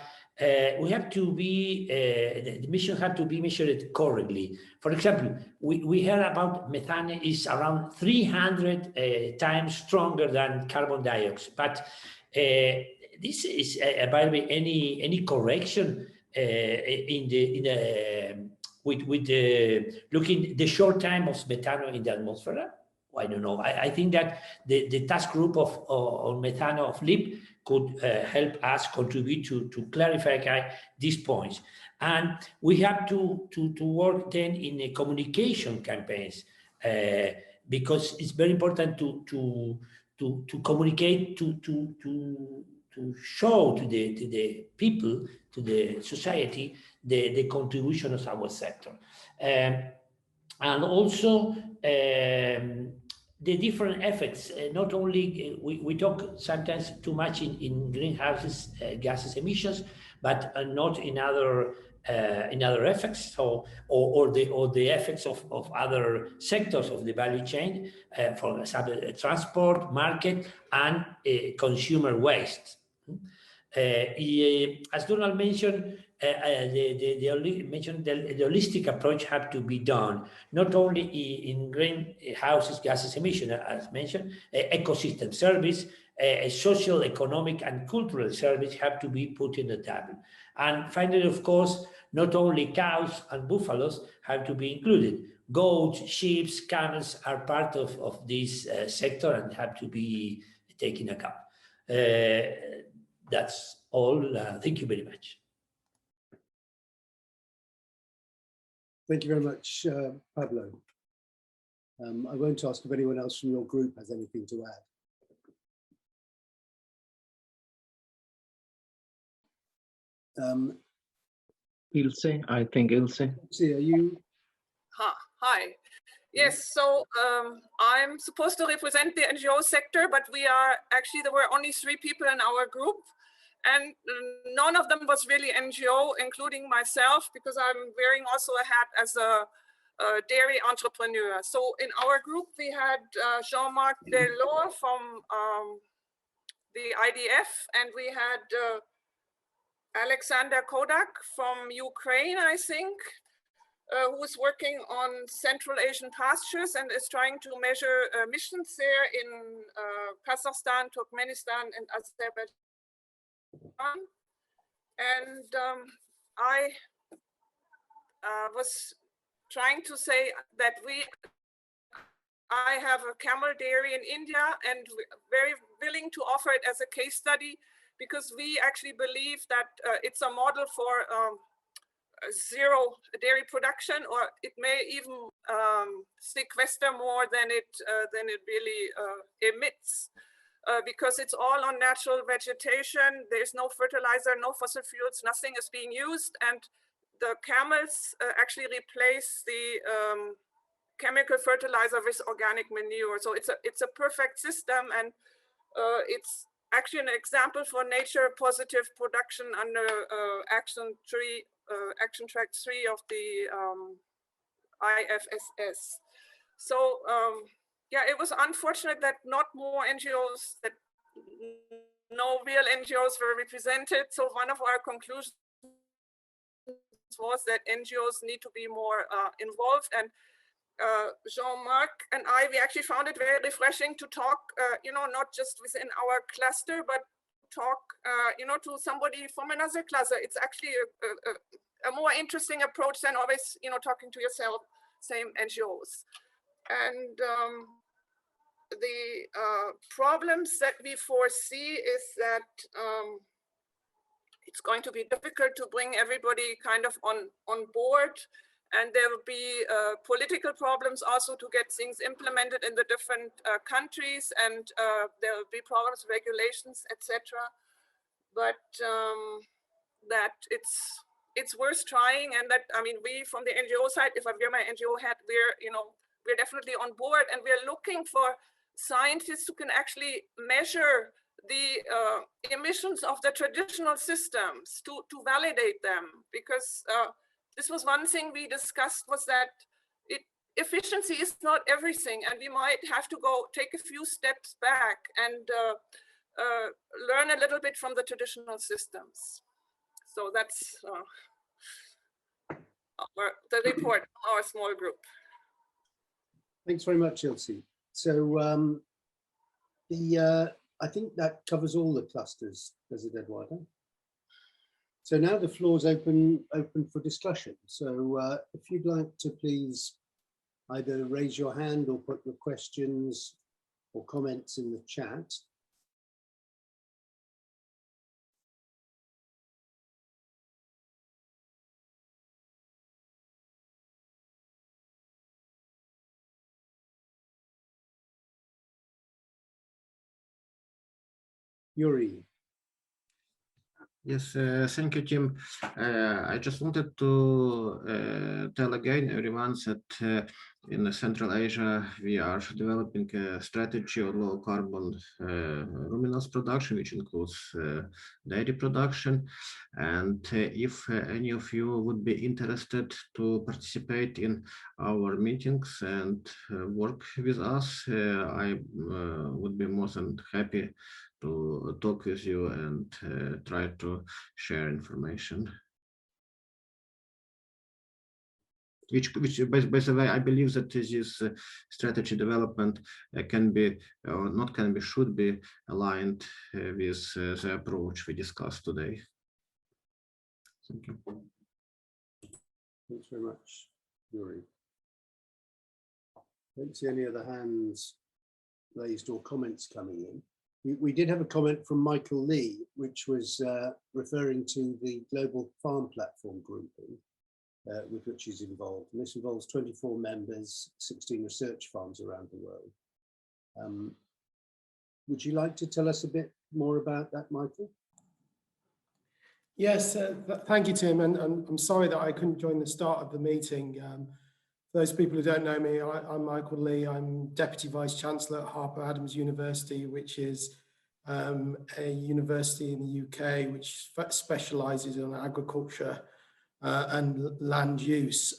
we have to be, the emissions have to be measured correctly. For example, we heard about methane is around 300 times stronger than carbon dioxide, but this is by the way, any correction with looking the short time of methanol in the atmosphere? I don't know. I think that the task group on methanol of LIP could help us contribute to clarify these points. And we have to work then in a communication campaigns because it's very important to communicate, to show to the people, to the society, the contribution of our sector. And also the different effects, not only, we talk sometimes too much in greenhouse gases emissions, but not in other effects, so, or the effects of other sectors of the value chain, for example, transport, market, and consumer waste. As Donald mentioned, the holistic approach have to be done, not only in greenhouse gases emission, as mentioned, ecosystem service, social, economic, and cultural service have to be put in the table. And finally, of course, not only cows and buffaloes have to be included. Goats, sheep, camels are part of this sector and have to be taken account. That's all. Thank you very much. Thank you very much, Pablo. I won't ask if anyone else from your group has anything to add. Ilse, I think Ilse. Ilse, are you? Hi. Yes, so I'm supposed to represent the NGO sector, but there were only 3 people in our group. And none of them was really NGO, including myself, because I'm wearing also a hat as a dairy entrepreneur. So in our group, we had Jean-Marc Delors from the IDF, and we had Alexander Kodak from Ukraine, I think, who is working on Central Asian pastures and is trying to measure emissions there in Kazakhstan, Turkmenistan, and Azerbaijan. And I was trying to say that I have a camel dairy in India and very willing to offer it as a case study, because we actually believe that it's a model for zero dairy production, or it may even sequester more than it really emits. Because it's all on natural vegetation. There's no fertilizer, no fossil fuels, nothing is being used. And the camels actually replace the chemical fertilizer with organic manure. So it's a perfect system, and it's actually an example for nature positive production under action track 3 of the IFSS. So yeah, it was unfortunate that not more NGOs, that no real NGOs were represented. So one of our conclusions was that NGOs need to be more involved. And Jean-Marc and I, we actually found it very refreshing to talk, not just within our cluster, but talk, to somebody from another cluster. It's actually a more interesting approach than always, talking to yourself, same NGOs. And the problems that we foresee is that it's going to be difficult to bring everybody kind of on board. And there will be political problems also to get things implemented in the different countries, and there will be problems, regulations, etc. But that it's worth trying, and that, I mean, we from the NGO side, if I wear my NGO hat, we're definitely on board, and we're looking for scientists who can actually measure the emissions of the traditional systems to validate them, because this was one thing we discussed, was that efficiency is not everything, and we might have to take a few steps back and learn a little bit from the traditional systems. So that's the report from our small group. Thanks very much, Ilse. So I think that covers all the clusters, does it, Eduardo? So now the floor is open for discussion. So if you'd like to please either raise your hand or put your questions or comments in the chat. Yuri. Yes, thank you, Tim. I just wanted to tell again everyone that in Central Asia, we are developing a strategy of low carbon ruminants production, which includes dairy production. And if any of you would be interested to participate in our meetings and work with us, I would be more than happy to talk with you and try to share information. Which by the way, I believe that this strategy development can be, or not can be, should be aligned with the approach we discussed today. Thank you. Thanks very much, Yuri. I don't see any other hands raised or comments coming in. We did have a comment from Michael Lee, which was referring to the Global Farm Platform grouping with which he's involved. And this involves 24 members, 16 research farms around the world. Would you like to tell us a bit more about that, Michael? Yes, thank you, Tim. And I'm sorry that I couldn't join the start of the meeting. For those people who don't know me, I'm Michael Lee. I'm Deputy Vice Chancellor at Harper Adams University, which is a university in the UK which specialises in agriculture and land use.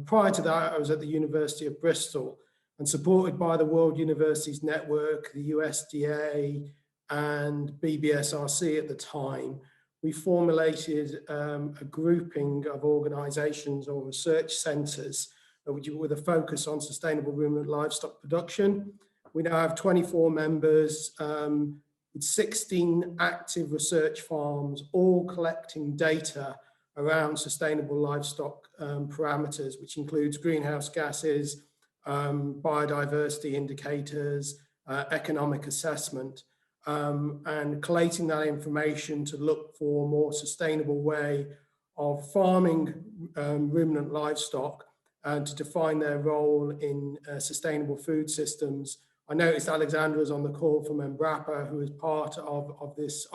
Prior to that, I was at the University of Bristol, and supported by the World Universities Network, the USDA and BBSRC at the time, we formulated a grouping of organisations or research centres with a focus on sustainable ruminant livestock production. We now have 24 members with 16 active research farms, all collecting data around sustainable livestock parameters, which includes greenhouse gases, biodiversity indicators, economic assessment, and collating that information to look for a more sustainable way of farming ruminant livestock and to define their role in sustainable food systems. I noticed Alexandra is on the call from Embrapa, who is part of this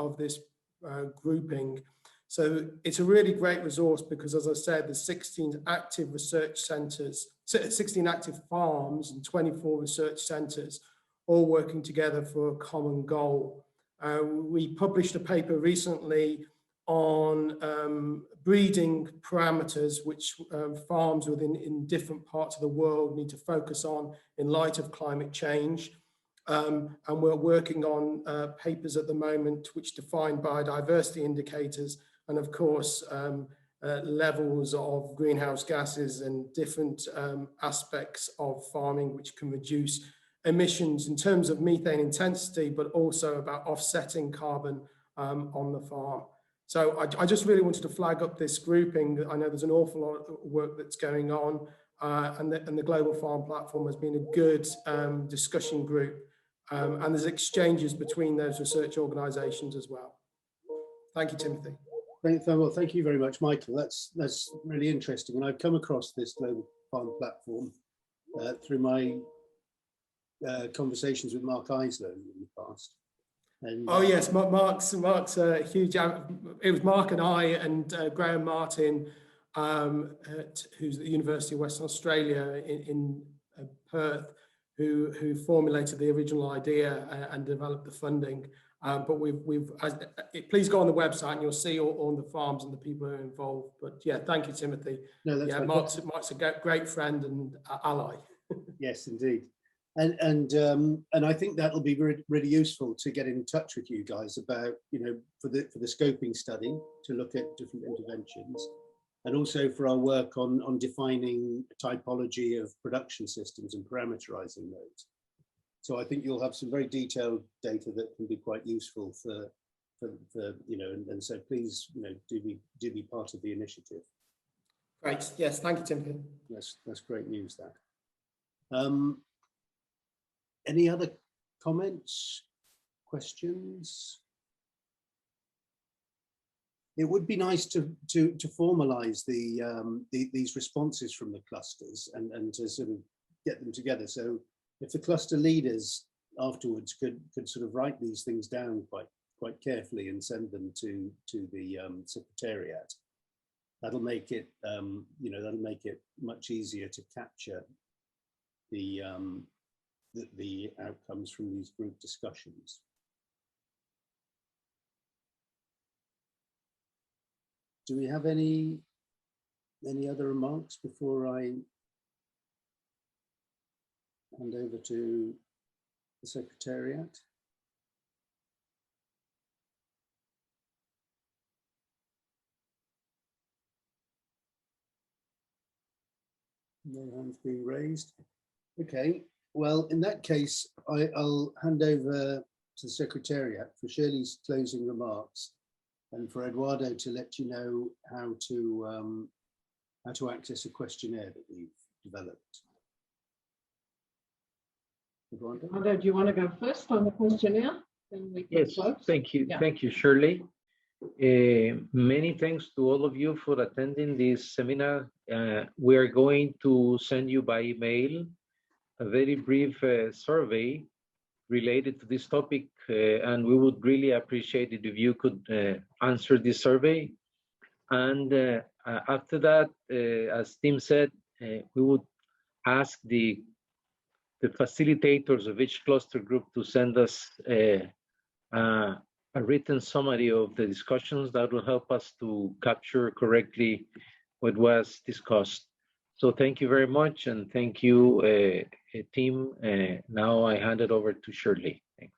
grouping. So it's a really great resource because, as I said, there's 16 active research centres, 16 active farms and 24 research centres, all working together for a common goal. We published a paper recently on breeding parameters which farms in different parts of the world need to focus on in light of climate change. And we're working on papers at the moment which define biodiversity indicators and, of course, levels of greenhouse gases and different aspects of farming which can reduce emissions in terms of methane intensity, but also about offsetting carbon on the farm. So I just really wanted to flag up this grouping. I know there's an awful lot of work that's going on, and the Global Farm Platform has been a good discussion group, and there's exchanges between those research organisations as well. Thank you, Timothy. Well, thank you very much, Michael. That's really interesting. And I've come across this Global Farm Platform through my conversations with Mark Eisler in the past. And, oh yes, Mark's a huge. It was Mark and I and Graham Martin, who's at the University of Western Australia in Perth, who formulated the original idea and developed the funding. But please go on the website and you'll see all the farms and the people who are involved. But yeah, thank you, Timothy. No, that's right. Mark's a great friend and ally. Yes, indeed. And I think that'll be really useful to get in touch with you guys about, for the scoping study to look at different interventions, and also for our work on defining typology of production systems and parameterizing those. So I think you'll have some very detailed data that can be quite useful for and so please, do be part of the initiative. Great. Yes, thank you, Timothy. That's great news. That. Any other comments, questions? It would be nice to formalize these responses from the clusters and to sort of get them together. So if the cluster leaders afterwards could sort of write these things down quite carefully and send them to the Secretariat, that'll make it that'll make it much easier to capture the outcomes from these group discussions. Do we have any other remarks before I hand over to the Secretariat? No hands being raised. Okay. Well, in that case, I'll hand over to the Secretariat for Shirley's closing remarks and for Eduardo to let you know how to access a questionnaire that we've developed. Eduardo, do you want to go first on the questionnaire? Then we can Yes, close. thank you. Yeah. Thank you, Shirley. Many thanks to all of you for attending this seminar. We are going to send you by email a very brief survey related to this topic, and we would really appreciate it if you could answer this survey. And after that, as Tim said, we would ask the facilitators of each cluster group to send us a written summary of the discussions that will help us to capture correctly what was discussed. So thank you very much, and thank you, team. Now I hand it over to Shirley. Thanks.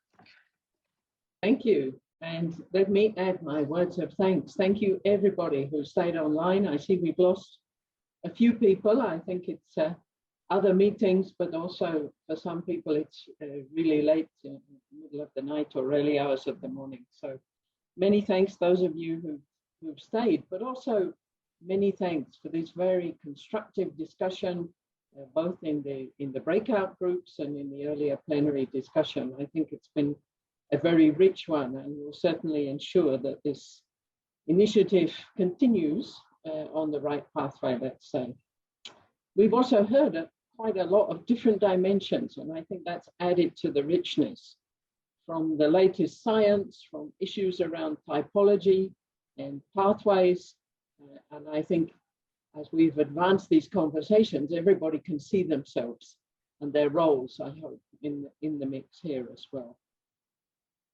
Thank you. And let me add my words of thanks. Thank you, everybody who stayed online. I see we've lost a few people. I think it's other meetings, but also for some people, it's really late in the middle of the night or early hours of the morning. So many thanks, those of you who've stayed, but also many thanks for this very constructive discussion, both in the breakout groups and in the earlier plenary discussion. I think it's been a very rich one, and will certainly ensure that this initiative continues on the right pathway, let's say. We've also heard quite a lot of different dimensions, and I think that's added to the richness, from the latest science, from issues around typology and pathways. And I think as we've advanced these conversations, everybody can see themselves and their roles, I hope, in the mix here as well.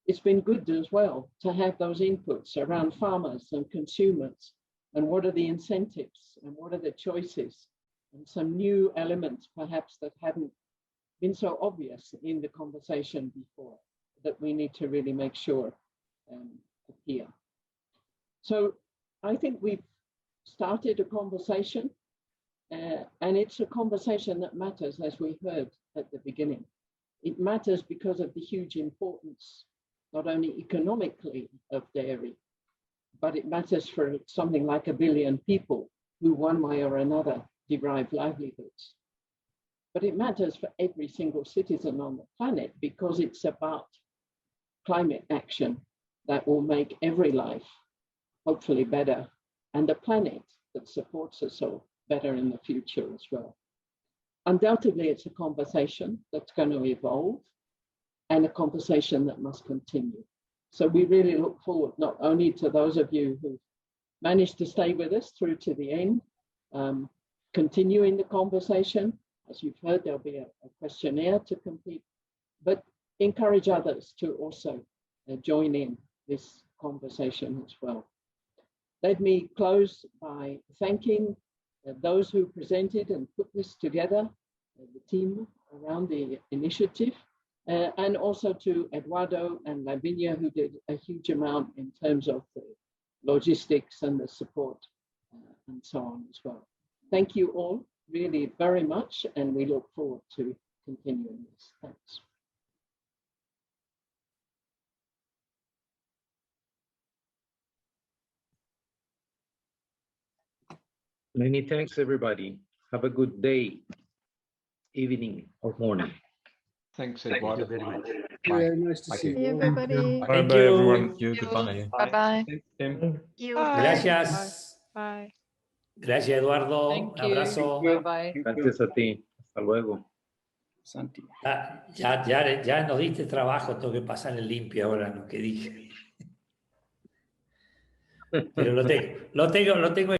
It's been good as well to have those inputs around farmers and consumers, and what are the incentives and what are the choices, and some new elements perhaps that hadn't been so obvious in the conversation before, that we need to really make sure appear. So I think we've started a conversation, and it's a conversation that matters, as we heard at the beginning. It matters because of the huge importance not only economically of dairy, but it matters for something like 1 billion people who one way or another derive livelihoods. But it matters for every single citizen on the planet because it's about climate action that will make every life hopefully better, and the planet that supports us all better in the future as well. Undoubtedly, it's a conversation that's going to evolve and a conversation that must continue. So we really look forward not only to those of you who managed to stay with us through to the end, continuing the conversation. As you've heard, there'll be a questionnaire to complete, but encourage others to also join in this conversation as well. Let me close by thanking those who presented and put this together, the team around the initiative, and also to Eduardo and Lavinia, who did a huge amount in terms of the logistics and the support and so on as well. Thank you all really very much, and we look forward to continuing this. Thanks. Many thanks, everybody. Have a good day, evening, or morning. Thanks, Eduardo. Thank you very much. Very nice to Thank see you. you. everybody. Bye bye, everyone. Goodbye. Bye-bye. Thanks, Tim. Gracias. Bye. Gracias, Eduardo. Thank Un you. abrazo. Bye-bye. Gracias a ti. Hasta luego. Santi. Ya nos diste trabajo, tengo que pasar en limpio ahora lo que dije. Pero lo tengo